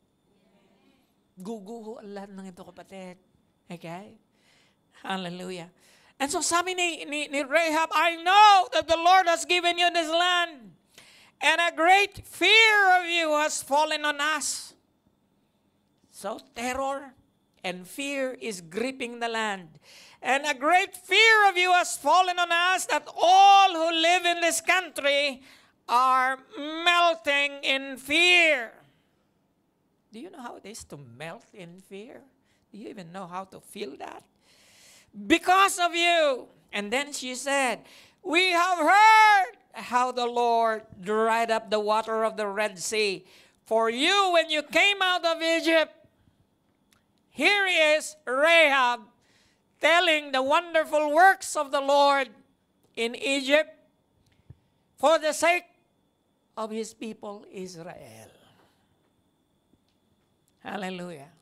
Guguho ang lahat ng ito, kapatid. Okay? Hallelujah. And so sabi ni Rahab, I know that the Lord has given you this land, and a great fear of you has fallen on us. So terror and fear is gripping the land. And a great fear of you has fallen on us, that all who live in this country are melting in fear. Do you know how it is to melt in fear? Do you even know how to feel that? Because of you, And then she said, we have heard how the Lord dried up the water of the Red Sea for you when you came out of Egypt. Here is Rahab telling the wonderful works of the Lord in Egypt for the sake of his people Israel. Hallelujah.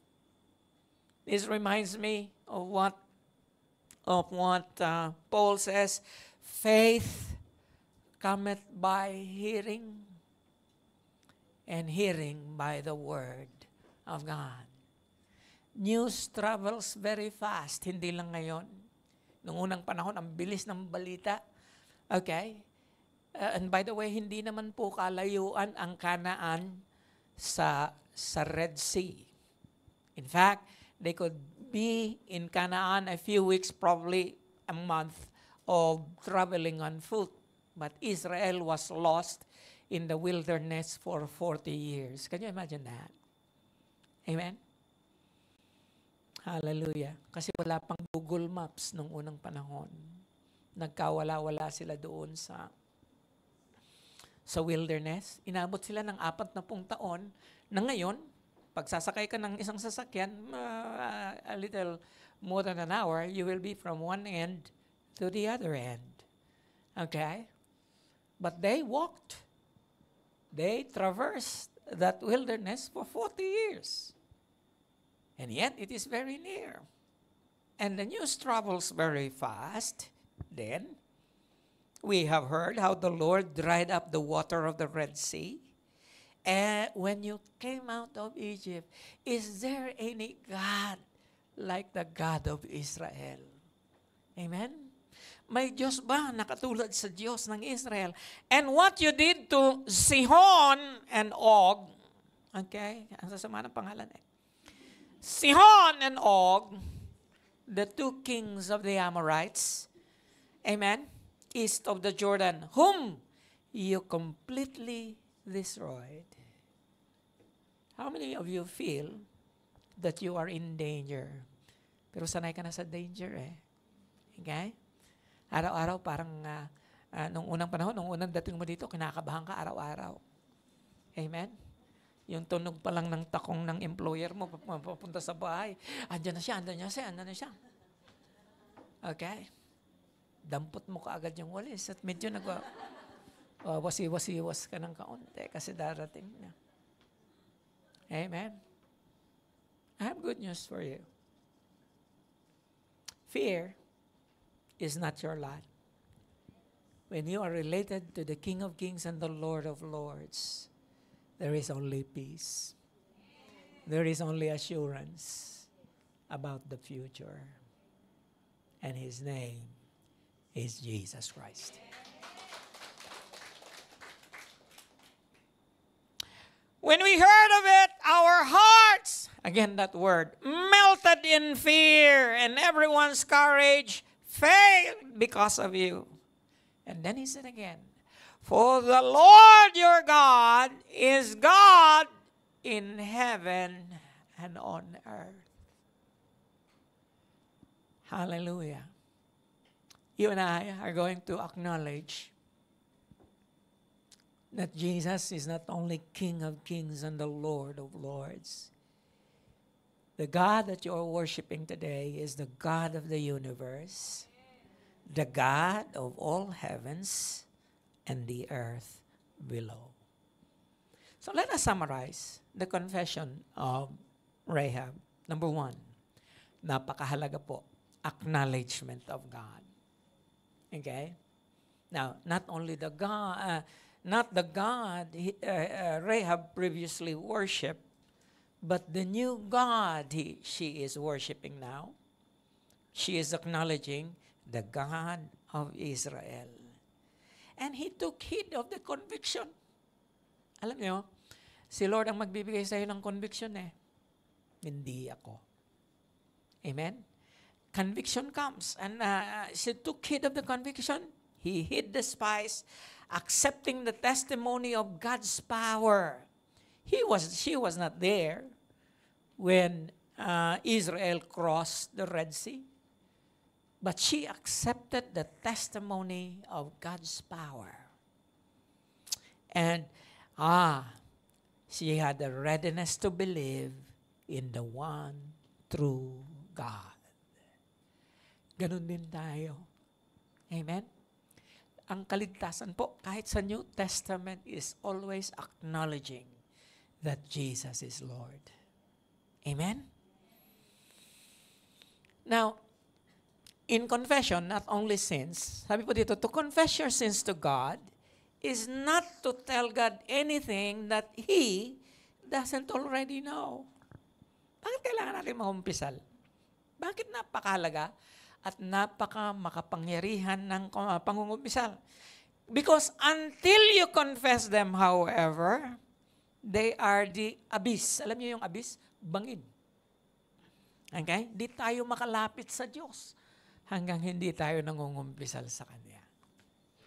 This reminds me of what Paul says, faith cometh by hearing, and hearing by the word of God. News travels very fast, hindi lang ngayon. Noong unang panahon, ang bilis ng balita. Okay? And by the way, hindi naman po kalayuan ang Kanaan sa Red Sea. In fact, they could be in Canaan a few weeks, probably a month of traveling on foot. But Israel was lost in the wilderness for 40 years. Can you imagine that? Amen? Hallelujah. Kasi wala pang Google Maps nung unang panahon. Nagkawala-wala sila doon sa wilderness. Inabot sila ng 40 taon na ngayon, pagsasakay ka ng isang sasakyan, a little more than an hour, you will be from one end to the other end. Okay? But they walked. They traversed that wilderness for 40 years. And yet, it is very near. And the news travels very fast. Then, we have heard how the Lord dried up the water of the Red Sea. And when you came out of Egypt, is there any God like the God of Israel? Amen? May Diyos ba na katulad sa Diyos ng Israel? And what you did to Sihon and Og, okay? Ang sasama ng pangalan eh. Sihon and Og, the two kings of the Amorites, amen, east of the Jordan, whom you completely destroyed. How many of you feel that you are in danger? Pero sanay ka na sa danger eh. Okay? Araw-araw parang nung unang panahon, nung unang dating mo dito, kinakabahan ka araw-araw. Amen? Yung tunog pa lang ng takong ng employer mo, papunta sa bahay, andyan na siya. Okay? Dampot mo kaagad yung walis at medyo wasi-wasi-was ka ng kaunti kasi darating na. Amen? I have good news for you. Fear is not your lot. When you are related to the King of Kings and the Lord of Lords, there is only peace. There is only assurance about the future. And His name is Jesus Christ. When we heard of it, our hearts, again that word, melted in fear, and everyone's courage failed because of you. And then he said again, for the Lord your God is God in heaven and on earth. Hallelujah. You and I are going to acknowledge that Jesus is not only King of Kings and the Lord of Lords. The God that you are worshiping today is the God of the universe, the God of all heavens and the earth below. So let us summarize the confession of Rahab. Number 1, napakahalaga po, acknowledgement of God. Okay? Now, not only the God, Rahab previously worshipped, but the new God she is worshiping now. She is acknowledging the God of Israel. And he took heed of the conviction. Alam niyo, si Lord ang magbibigay sa iyo ng conviction eh. Hindi ako. Amen? Conviction comes. And she took heed of the conviction. He hid the spies, accepting the testimony of God's power. She was not there when Israel crossed the Red Sea. But she accepted the testimony of God's power. And, she had a readiness to believe in the one true God. Ganun din tayo. Amen? Ang kaligtasan po, kahit sa New Testament, is always acknowledging that Jesus is Lord. Amen? Now, in confession, not only sins, sabi po dito, to confess your sins to God is not to tell God anything that He doesn't already know. Bakit kailangan natin maumpisal? Bakit napakahalaga at makapangyarihan ng pangungumpisal? Because until you confess them, however, they are the abyss. Alam niyo yung abyss? Bangin. Okay? Di tayo makalapit sa Diyos hanggang hindi tayo nangungumpisal sa Kanya.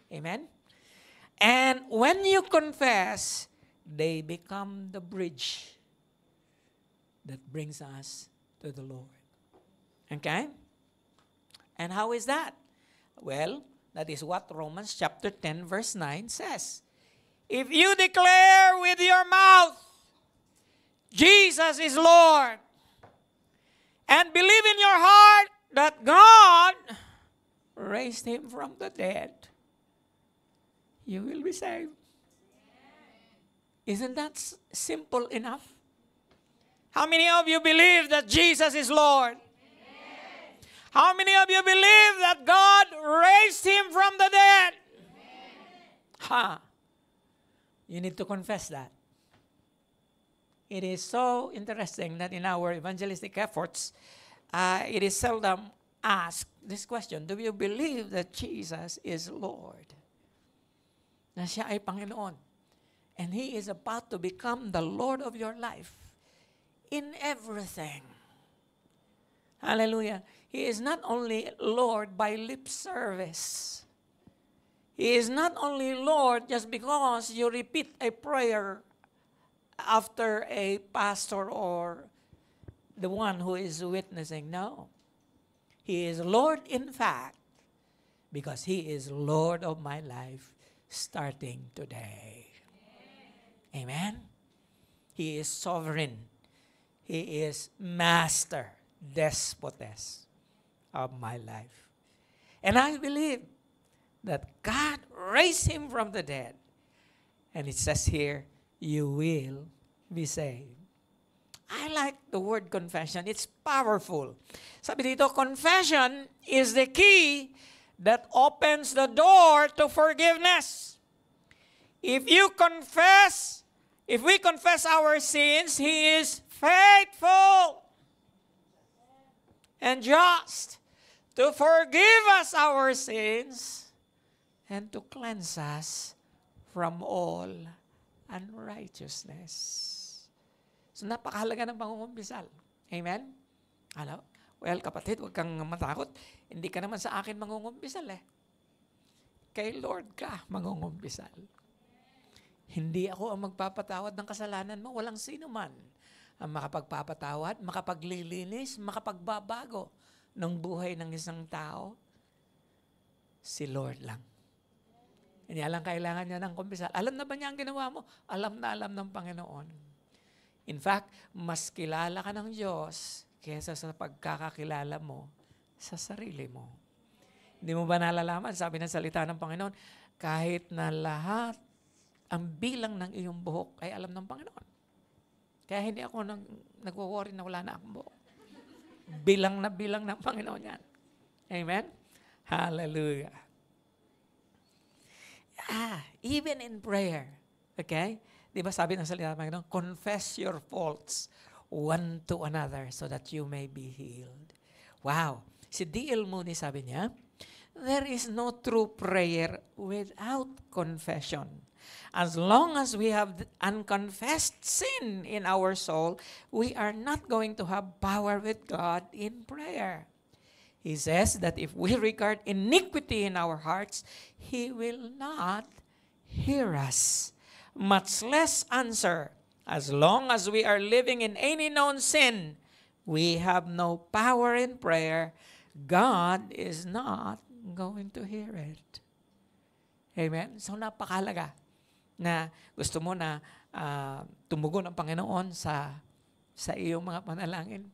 Amen? And when you confess, they become the bridge that brings us to the Lord. Okay? And how is that? Well, that is what Romans chapter 10 verse 9 says. If you declare with your mouth, Jesus is Lord, and believe in your heart that God raised Him from the dead, you will be saved. Isn't that simple enough? How many of you believe that Jesus is Lord? How many of you believe that God raised Him from the dead? You need to confess that. It is so interesting that in our evangelistic efforts, it is seldom asked this question, do you believe that Jesus is Lord? Na siya ay Panginoon. And He is about to become the Lord of your life in everything. Hallelujah. He is not only Lord by lip service. He is not only Lord just because you repeat a prayer after a pastor or the one who is witnessing. No. He is Lord in fact because He is Lord of my life starting today. Amen? He is sovereign. He is master, despotes of my life. And I believe that God raised Him from the dead. And it says here, you will be saved. I like the word confession. It's powerful. Sabi dito, confession is the key that opens the door to forgiveness. If we confess our sins, He is faithful and just to forgive us our sins and to cleanse us from all unrighteousness. So napakahalaga ng pangungumpisal. Amen? Ano? Well, kapatid, huwag kang matakot. Hindi ka naman sa akin mangungumpisal eh. Kay Lord ka mangungumpisal. Hindi ako ang magpapatawad ng kasalanan mo. Walang sino man ang makapagpapatawad, makapaglilinis, makapagbabago ng buhay ng isang tao. Si Lord lang. Hindi lang kailangan niya ng kumpisal. Alam na ba niya ang ginawa mo? Alam na alam ng Panginoon. In fact, mas kilala ka ng Diyos kaysa sa pagkakakilala mo sa sarili mo. Hindi mo ba nalalaman? Sabi ng salita ng Panginoon, kahit na lahat ang bilang ng iyong buhok ay alam ng Panginoon. Kaya hindi ako nagwo-worry na wala na akong buhok. Bilang na bilang ng Panginoon yan. Amen? Hallelujah. Even in prayer, okay? Di ba sabi ng salita ng Panginoon, confess your faults one to another so that you may be healed. Wow. Si D.L. Moody sabi niya, there is no true prayer without confession. As long as we have unconfessed sin in our soul, we are not going to have power with God in prayer. He says that if we regard iniquity in our hearts, He will not hear us, much less answer. As long as we are living in any known sin, we have no power in prayer God is not going to hear it. Amen? So napakalaga na gusto mo na tumugon ang Panginoon sa iyong mga panalangin.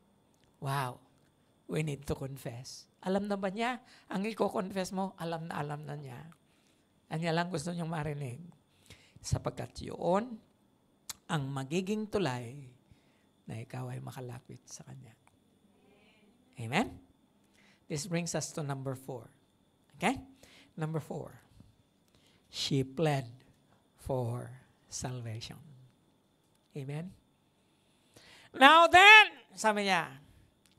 Wow, we need to confess. Alam na ba niya? Ang i-confess mo, alam na niya. Anya lang gusto niyang marinig. Sapagkat yun ang magiging tulay na ikaw ay makalapit sa Kanya. Amen? This brings us to number 4. Okay? Number 4. She pled for salvation. Amen? Now then, sabi niya,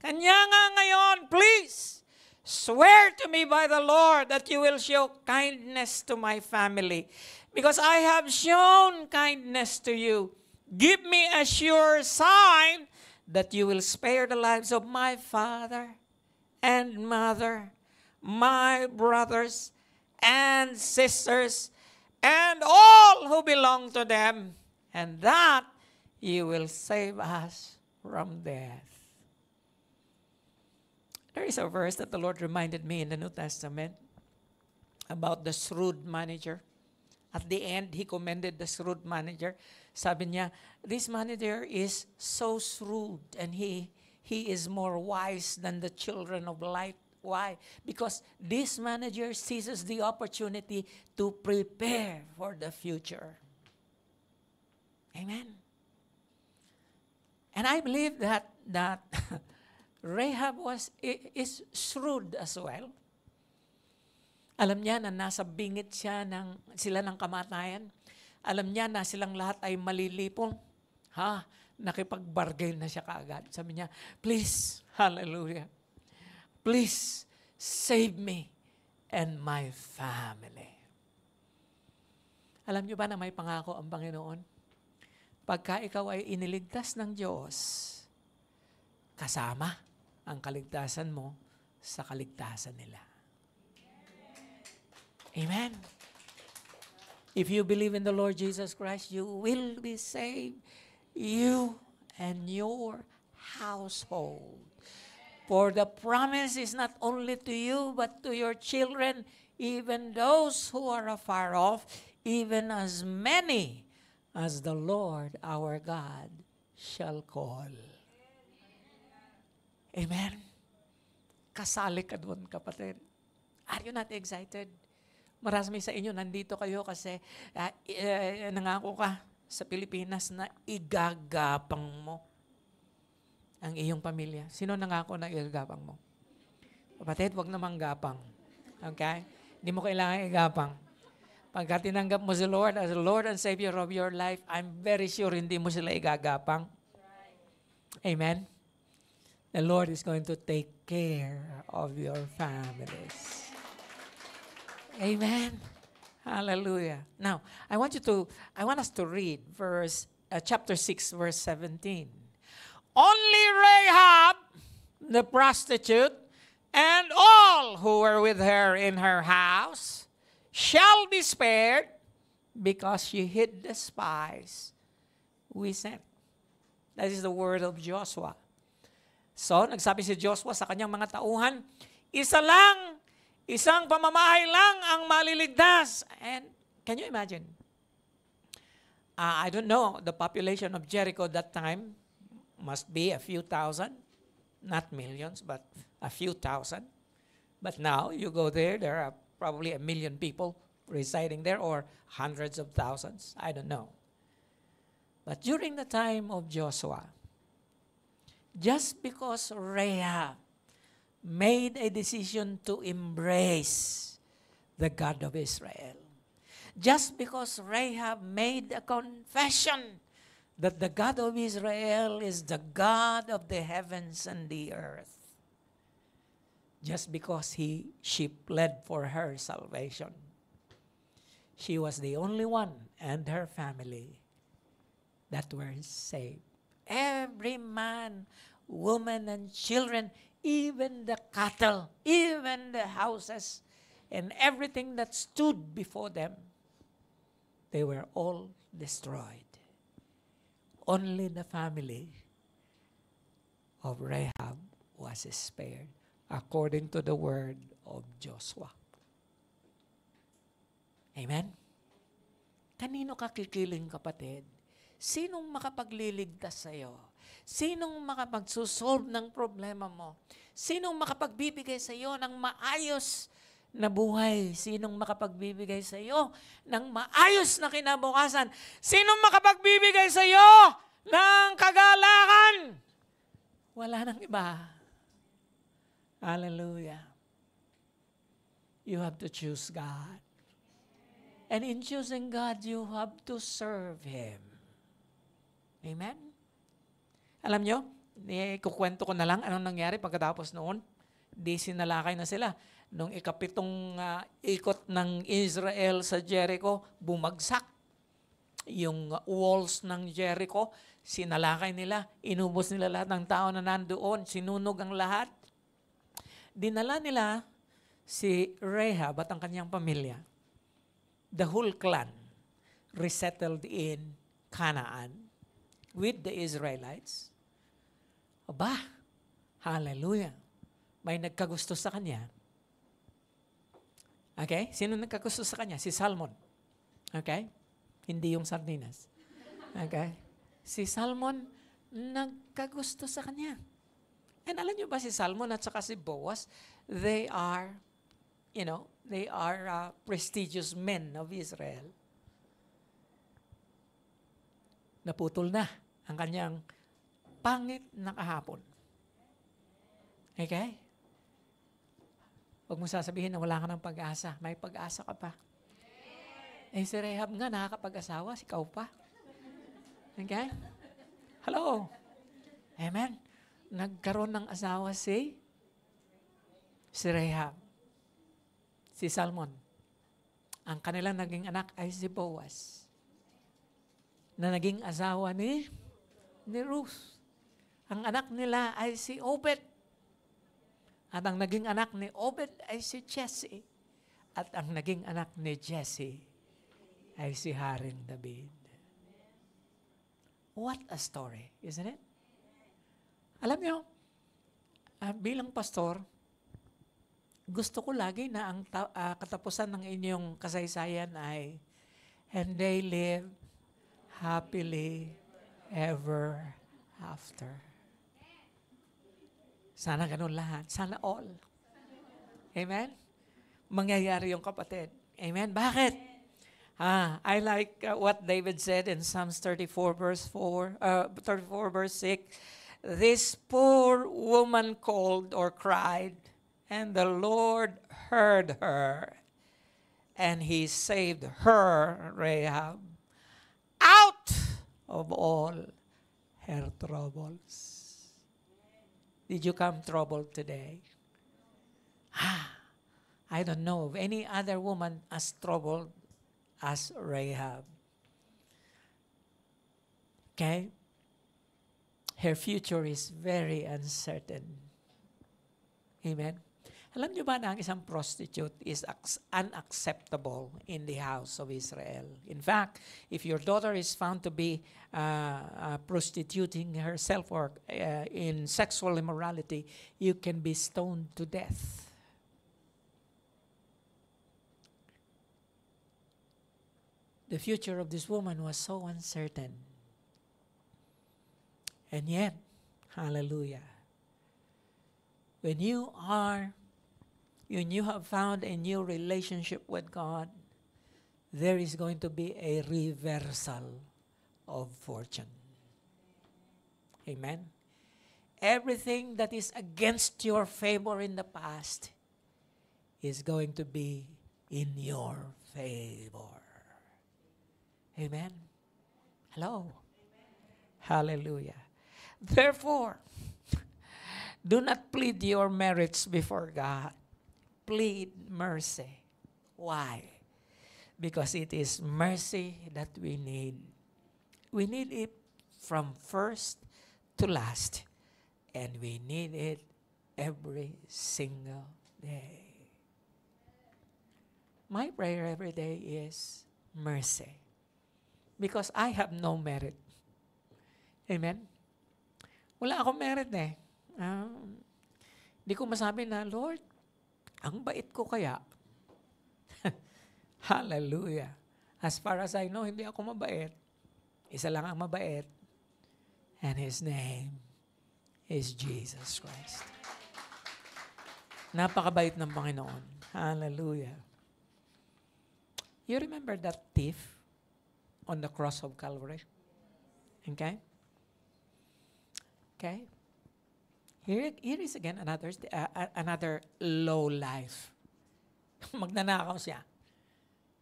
Kanya nga ngayon, please, swear to me by the Lord that you will show kindness to my family, because I have shown kindness to you. Give me a sure sign that you will spare the lives of my father and mother, my brothers and sisters, and all who belong to them, and that you will save us from death. There is a verse that the Lord reminded me in the New Testament about the shrewd manager. At the end, He commended the shrewd manager. Sabi niya, this manager is so shrewd and he is more wise than the children of light. Why? Because this manager seizes the opportunity to prepare for the future. Amen. And I believe that Rahab is shrewd as well. Alam niya na nasa bingit sila ng kamatayan. Alam niya na silang lahat ay malilipong. Nakipag-bargain na siya kaagad. Sabi niya, please, hallelujah, please save me and my family. Alam niyo ba na may pangako ang Panginoon? Pagka ikaw ay iniligtas ng Diyos, kasama ang kaligtasan mo sa kaligtasan nila. Amen. If you believe in the Lord Jesus Christ, you will be saved, you and your household. For the promise is not only to you, but to your children, even those who are afar off, even as many as the Lord our God shall call. Amen. Kasali ka doon, kapatid. Are you not excited? Marami sa inyo, nandito kayo kasi nangako ka sa Pilipinas na igagapang mo ang iyong pamilya. Sino nangako na igagapang mo? Kapatid, wag namang gapang. Okay? Hindi mo kailangan igapang. Pagka tinanggap mo si Lord as the Lord and Savior of your life, I'm very sure hindi mo sila igagapang. Amen? The Lord is going to take care of your families. Amen. Hallelujah. Now, I want us to read chapter 6, verse 17. Only Rahab, the prostitute, and all who were with her in her house shall be spared, because she hid the spies we sent. That is the word of Joshua. So, nagsabi si Joshua sa kanyang mga tauhan, isang pamamahay lang ang maliligtas. And can you imagine? I don't know, the population of Jericho that time must be a few thousand, not millions, but a few thousand. But now, you go there are probably 1 million people residing there, or hundreds of thousands. I don't know. But during the time of Joshua, just because Rahab made a decision to embrace the God of Israel, just because Rahab made a confession that the God of Israel is the God of the heavens and the earth, just because she pled for her salvation, she was the only one and her family that were saved. Every man, woman, and children, even the cattle, even the houses, and everything that stood before them, they were all destroyed. Only the family of Rahab was spared. according to the word of Joshua. Amen? Kanino ka kikiling, kapatid? Sinong makapagliligtas sa'yo? Sinong makapagsusolve ng problema mo? Sinong makapagbibigay sa'yo ng maayos na buhay? Sinong makapagbibigay sa'yo ng maayos na kinabukasan? Sinong makapagbibigay sa'yo ng kagalakan? Wala nang iba. Hallelujah. You have to choose God. And in choosing God, you have to serve Him. Amen? Alam nyo, kukwento ko na lang anong nangyari pagkatapos noon. Di sinalakay na sila. Nung ikapitong ikot ng Israel sa Jericho, bumagsak. Yung walls ng Jericho, sinalakay nila. Inubos nila lahat ng tao na nandoon. Sinunog ang lahat. Dinala nila si Rahab at ang kanyang pamilya. The whole clan resettled in Canaan with the Israelites. Aba, hallelujah. May nagkagusto sa kanya. Okay? Sino nagkagusto sa kanya? Si Salmon. Okay? Hindi yung sardinas. Okay? Si Salmon nagkagusto sa kanya. And alam niyo ba si Salmon at saka si Boaz, they are prestigious men of Israel. Naputol na ang kanyang pangit na kahapon. Okay? Huwag mo sasabihin na wala ka ng pag-asa. May pag-asa ka pa. Eh si Rahab nga, nakakapag-asawa, si ikaw pa. Okay? Hello? Amen? Nagkaroon ng asawa si Rahab. Si Salmon. Ang kanilang naging anak ay si Boaz. Na naging asawa ni Ruth. Ang anak nila ay si Obed. At ang naging anak ni Obed ay si Jesse. At ang naging anak ni Jesse ay si Haring David. What a story, isn't it? Alam niyo, bilang pastor, gusto ko lagi na ang katapusan ng inyong kasaysayan ay, and they live happily ever after. Sana ganun lahat. Sana all. Amen? Mangyayari yung kapatid. Amen? Bakit? I like what David said in Psalms 34 verse 6. This poor woman called or cried, and the Lord heard her, and He saved her, Rahab, out of all her troubles. Did you come troubled today? I don't know of any other woman as troubled as Rahab. Okay? Her future is very uncertain. Amen? Alam niyo ba na ang isang prostitute is unacceptable in the house of Israel? In fact, if your daughter is found to be prostituting herself or in sexual immorality, you can be stoned to death. The future of this woman was so uncertain. And yet, hallelujah, when you have found a new relationship with God, there is going to be a reversal of fortune. Amen? Everything that is against your favor in the past is going to be in your favor. Amen? Hello? Hallelujah. Therefore, do not plead your merits before God. Plead mercy. Why? Because it is mercy that we need. We need it from first to last. And we need it every single day. My prayer every day is mercy. Because I have no merit. Amen? Wala akong merit eh. Di ko masabi na, Lord, ang bait ko kaya. Hallelujah. As far as I know, hindi ako mabait. Isa lang ang mabait. And His name is Jesus Christ. Napakabait ng Panginoon. Hallelujah. You remember that thief on the cross of Calvary? Okay? Okay? Here is again another low life. Magnanakaw siya.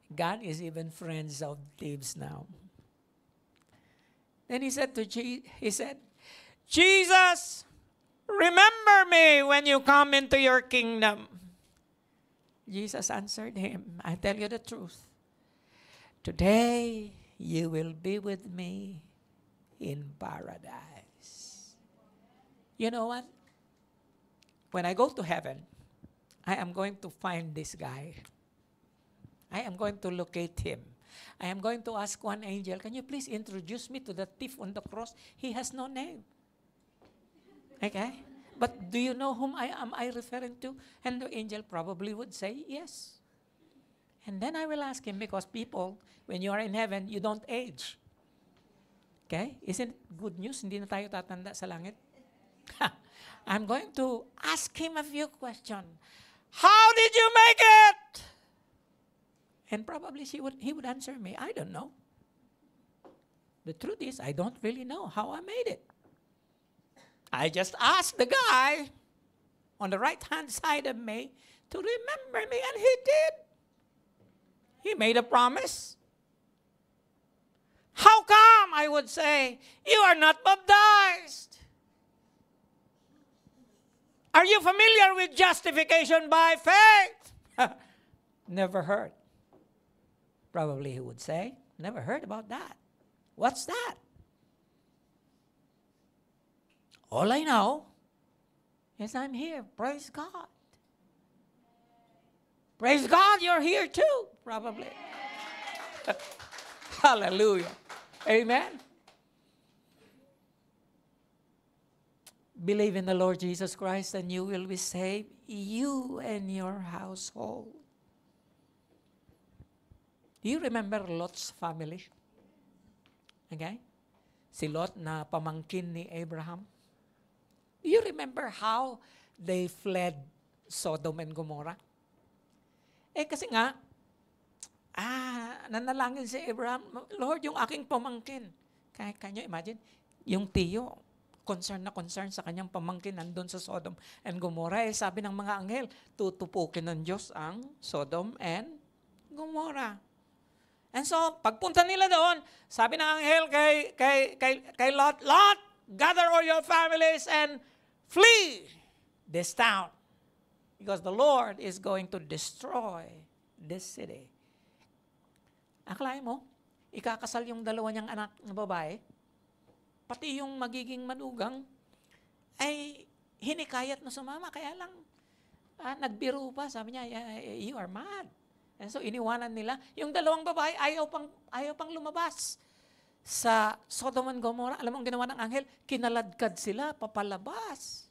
God is even friends of thieves now. Then he said, Jesus, remember me when you come into your kingdom. Jesus answered him, I tell you the truth. Today, you will be with me in paradise. You know what? When I go to heaven, I am going to find this guy. I am going to locate him. I am going to ask one angel, can you please introduce me to the thief on the cross? He has no name. Okay? But do you know whom am I referring to? And the angel probably would say, yes. And then I will ask him, because people, when you are in heaven, you don't age. Okay? Isn't it good news? Hindi na tayo tatanda sa langit. I'm going to ask him a few questions. How did you make it? And probably he would answer me, I don't know. The truth is, I don't really know how I made it. I just asked the guy on the right-hand side of me to remember me, and he did. He made a promise. How come, I would say, you are not baptized? Are you familiar with justification by faith? Never heard. Probably he would say, never heard about that. What's that? All I know is I'm here. Praise God. Praise God, you're here too, probably. Hallelujah. Amen. Believe in the Lord Jesus Christ and you will be saved, you and your household. Do you remember Lot's family? Okay? Si Lot na pamangkin ni Abraham. Do you remember how they fled Sodom and Gomorrah? Kasi nga, nanalangin si Abraham, Lord, yung aking pamangkin. Can you imagine? Yung tiyo, concern sa kanyang pamangkin nandun sa Sodom and Gomorrah. Sabi ng mga anghel, tutupukin ng Diyos ang Sodom and Gomorrah. And so, pagpunta nila doon, sabi ng anghel kay Lot, Lot, gather all your families and flee this town. Because the Lord is going to destroy this city. Akalain mo, ikakasal yung dalawa niyang anak na babae, pati yung magiging manugang, ay hinikayat na sumama. Kaya lang, nagbiro pa. Sabi niya, you are mad. And so, iniwanan nila. Yung dalawang babae, ayaw pang lumabas sa Sodom and Gomorrah. Alam mo ang ginawa ng anghel? Kinaladkad sila, papalabas.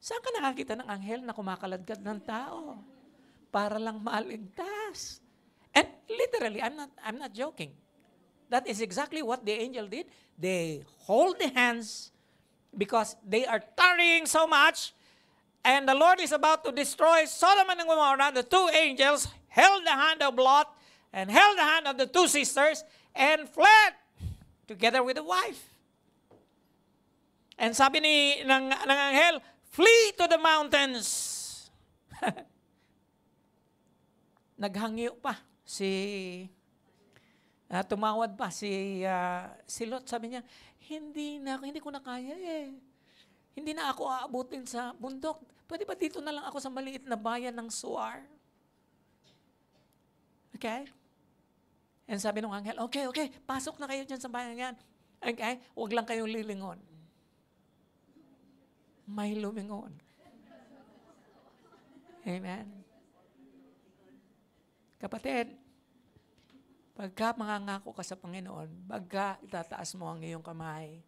Saan ka nakakita ng anghel na kumakaladkad ng tao? Para lang maaligtas. And literally, I'm not joking. That is exactly what the angel did. They hold the hands because they are tarrying so much, and the Lord is about to destroy Sodom and Gomorrah. The two angels held the hand of Lot and held the hand of the two sisters and fled together with the wife. And sabi ng anghel, flee to the mountains. Naghangyo pa tumawad pa si Lot. Sabi niya, hindi ko na kaya eh. Hindi na ako aabutin sa bundok. Pwede ba dito na lang ako sa maliit na bayan ng Suar? Okay? And sabi ng anghel, okay, pasok na kayo dyan sa bayan yan. Okay? Huwag lang kayong lilingon. May lumingon. Amen. Kapatid, pagka mangangako ka sa Panginoon, pagka itataas mo ang iyong kamay,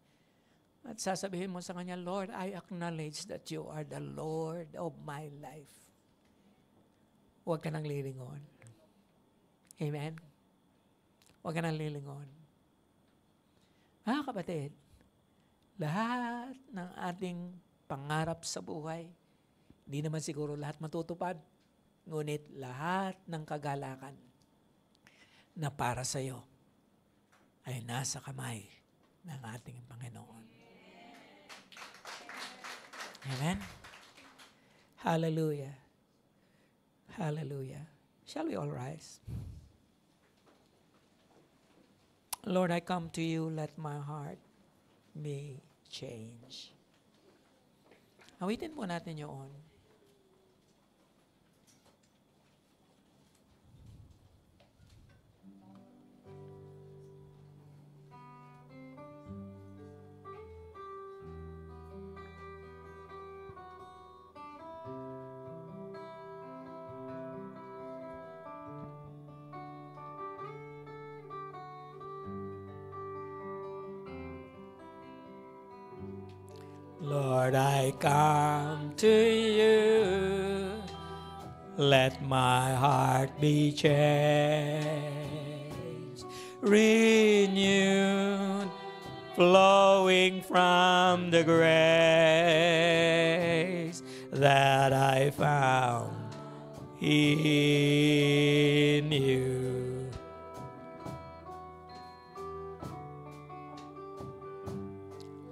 At sasabihin mo sa Kanya, Lord, I acknowledge that you are the Lord of my life. Huwag ka nang lilingon. Amen? Huwag ka nang lilingon. Mga kapatid, lahat ng ating pangarap sa buhay, hindi naman siguro lahat matutupad, ngunit lahat ng kagalakan na para sa iyo ay nasa kamay ng ating Panginoon. Amen? Hallelujah. Hallelujah. Shall we all rise? Lord, I come to you, let my heart be changed. Awitin po natin yun. Lord, I come to you. Let my heart be changed, renewed, flowing from the grace that I found in you.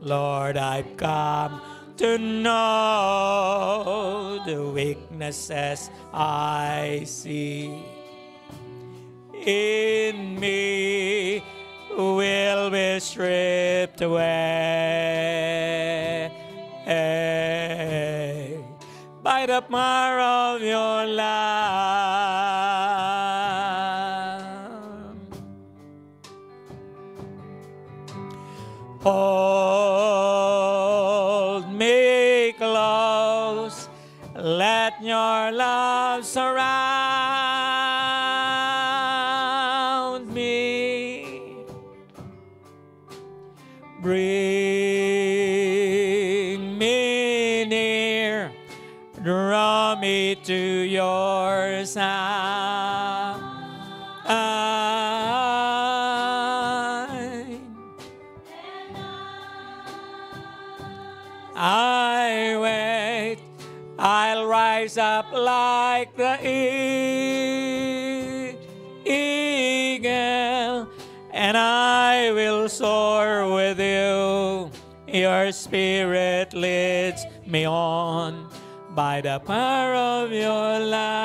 Lord, I've come to know the weaknesses I see in me will be stripped away by the power of your love. Hold me close, let your love surround me. Bring me near, draw me to your side. I wait, I'll rise up like the eagle, and I will soar with you. Your spirit leads me on by the power of your love.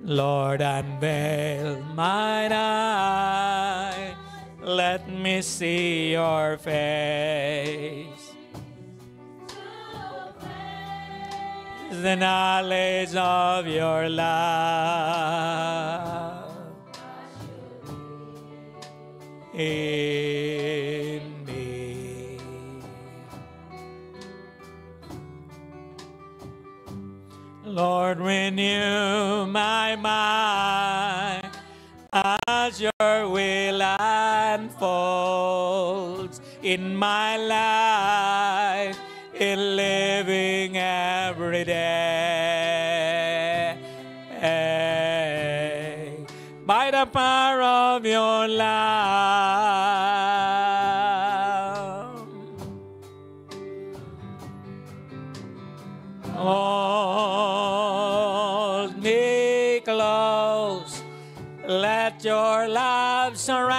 Lord, unveil mine eye, let me see your face. The knowledge of your love in me. Lord, renew my mind as your will unfolds in my life, in living every day. By the power of your love. Hold me close, let your love surround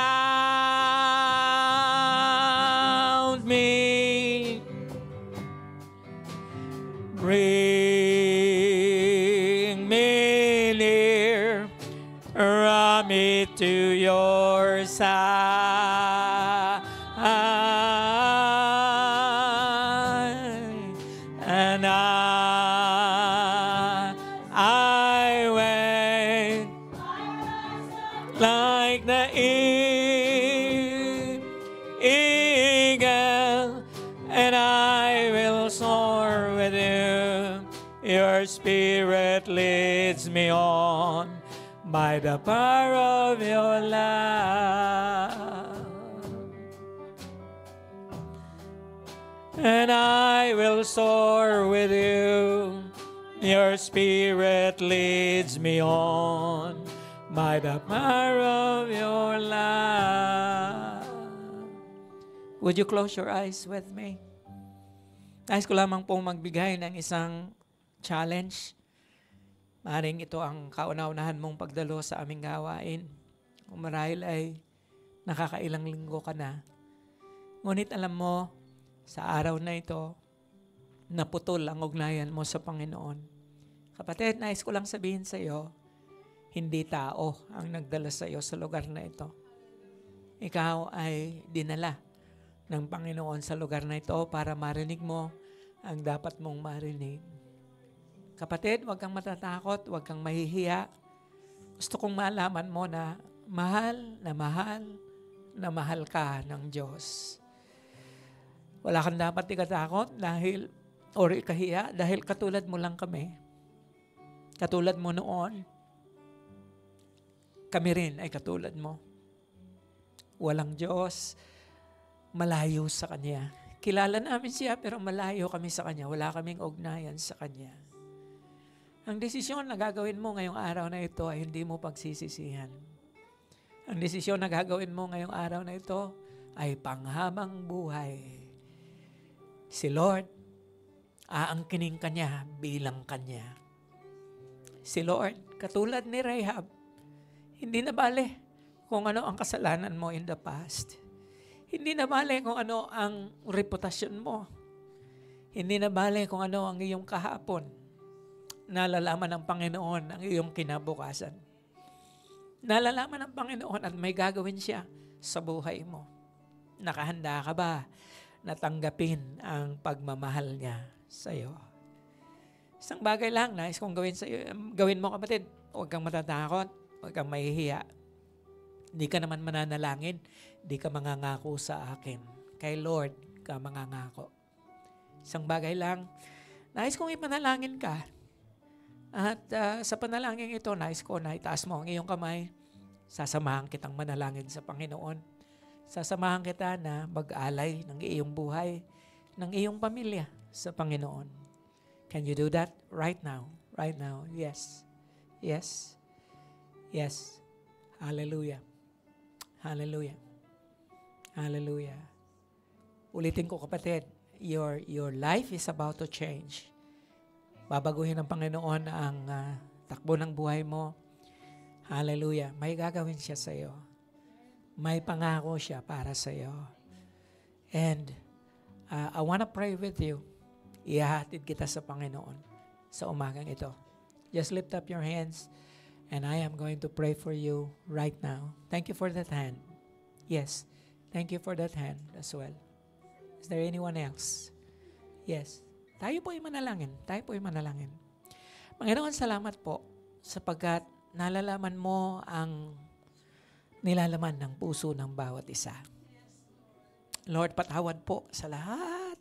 me. Bring me near, draw me to your side. And I wait like the eagle, and I will soar with you. Your spirit leads me on by the power of your love. And I will soar with you. Your spirit leads me on by the power of your love. Would you close your eyes with me? Nais ko lamang pong magbigay ng isang challenge. Maring ito ang kauna-unahan mong pagdalo sa aming gawain. O marahil ay nakakailang linggo ka na. Ngunit alam mo, sa araw na ito, naputol ang ugnayan mo sa Panginoon. Kapatid, nais ko lang sabihin sa iyo, hindi tao ang nagdala sa iyo sa lugar na ito. Ikaw ay dinala ng Panginoon sa lugar na ito para marinig mo ang dapat mong marinig. Kapatid, huwag kang matatakot, huwag kang mahihiya. Gusto kong malaman mo na mahal na mahal na mahal ka ng Diyos. Wala kang dapat ikatakot dahil or ikahiya dahil katulad mo lang kami. Katulad mo noon, kami rin ay katulad mo. Walang Diyos, malayo sa Kanya. Kilala namin siya pero malayo kami sa Kanya. Wala kaming ugnayan sa Kanya. Ang desisyon na gagawin mo ngayong araw na ito ay hindi mo pagsisisihan. Ang desisyon na gagawin mo ngayong araw na ito ay panghabang buhay. Si Lord, aangkinin ka niya bilang Kanya. Si Lord, katulad ni Rahab, hindi na bale kung ano ang kasalanan mo in the past. Hindi na bale kung ano ang reputasyon mo. Hindi na bale kung ano ang iyong kahapon. Nalalaman ng Panginoon ang iyong kinabukasan. Nalalaman ng Panginoon at may gagawin siya sa buhay mo. Nakahanda ka ba na tanggapin ang pagmamahal niya sa iyo? Isang bagay lang nais kong gawin mo, kapatid. Huwag kang matatakot, huwag kang mahihiya. Hindi ka naman mananalangin, hindi ka mangangako sa akin. Kay Lord ka mangangako. Isang bagay lang, nais kong ipanalangin ka. At sa panalangin ito, nais ko na itaas mo ang iyong kamay. Sasamahan kitang manalangin sa Panginoon. Sasamahan kita na mag-alay ng iyong buhay, ng iyong pamilya sa Panginoon. Can you do that right now? Right now. Yes. Yes. Yes. Hallelujah. Hallelujah. Hallelujah. Ulitin ko, kapatid, your life is about to change. Babaguhin ng Panginoon ang takbo ng buhay mo. Hallelujah. May gagawin siya sa iyo. May pangako siya para sa iyo. And I wanna pray with you. Ihahatid kita sa Panginoon sa umagang ito. Just lift up your hands and I am going to pray for you right now. Thank you for that hand. Yes. Thank you for that hand as well. Is there anyone else? Yes. Tayo po ay manalangin. Tayo po ay manalangin. Panginoon, salamat po sapagkat nalalaman mo ang nilalaman ng puso ng bawat isa. Lord, patawad po sa lahat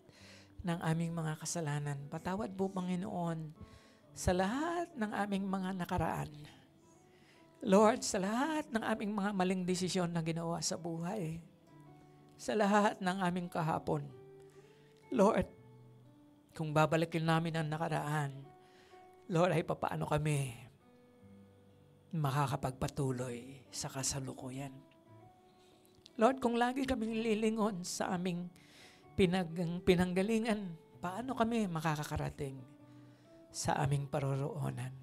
ng aming mga kasalanan. Patawad po, Panginoon, sa lahat ng aming mga nakaraan. Lord, sa lahat ng aming mga maling desisyon na ginawa sa buhay. Sa lahat ng aming kahapon. Lord, kung babalikin namin ang nakaraan, Lord, ay papaano kami makakapagpatuloy sa kasalukuyan. Lord, kung lagi kaming lilingon sa aming pinanggalingan, paano kami makakarating sa aming paroroonan?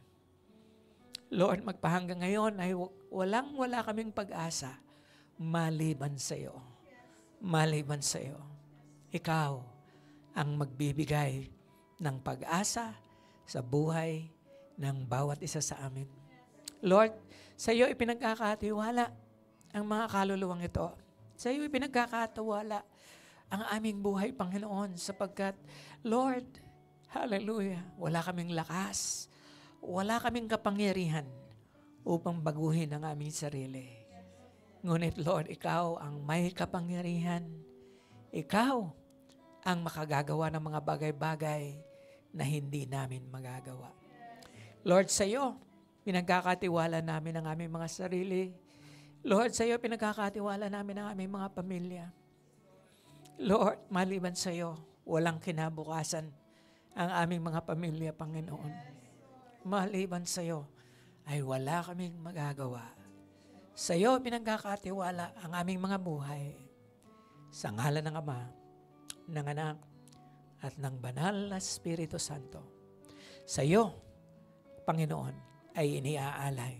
Lord, magpahanggang ngayon ay wala kaming pag-asa maliban sa iyo. Maliban sa iyo. Ikaw ang magbibigay ng pag-asa sa buhay ng bawat isa sa amin. Lord, sa iyo ipinagkakatiwala ang mga kaluluwang ito. Sa iyo ipinagkakatiwala ang aming buhay, Panginoon, sapagkat, Lord, hallelujah, wala kaming lakas, wala kaming kapangyarihan upang baguhin ang aming sarili. Ngunit, Lord, ikaw ang may kapangyarihan. Ikaw ang makagagawa ng mga bagay-bagay na hindi namin magagawa. Lord, sa iyo, Pinagkakatiwala namin ang aming mga sarili. Lord, sa iyo pinagkakatiwala namin ang aming mga pamilya. Lord, maliban sa iyo, walang kinabukasan ang aming mga pamilya, Panginoon. Maliban sa iyo, ay wala kaming magagawa. Sa iyo pinagkakatiwala ang aming mga buhay. Sa ngalan ng Ama, ng Anak, at ng Banal na Espiritu Santo. Sa iyo, Panginoon, ay iniaalay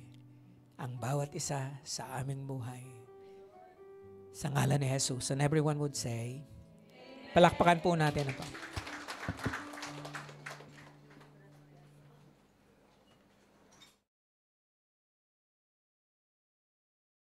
ang bawat isa sa aming buhay. Sa ngalan ni Jesus. And everyone would say, palakpakan po natin ito.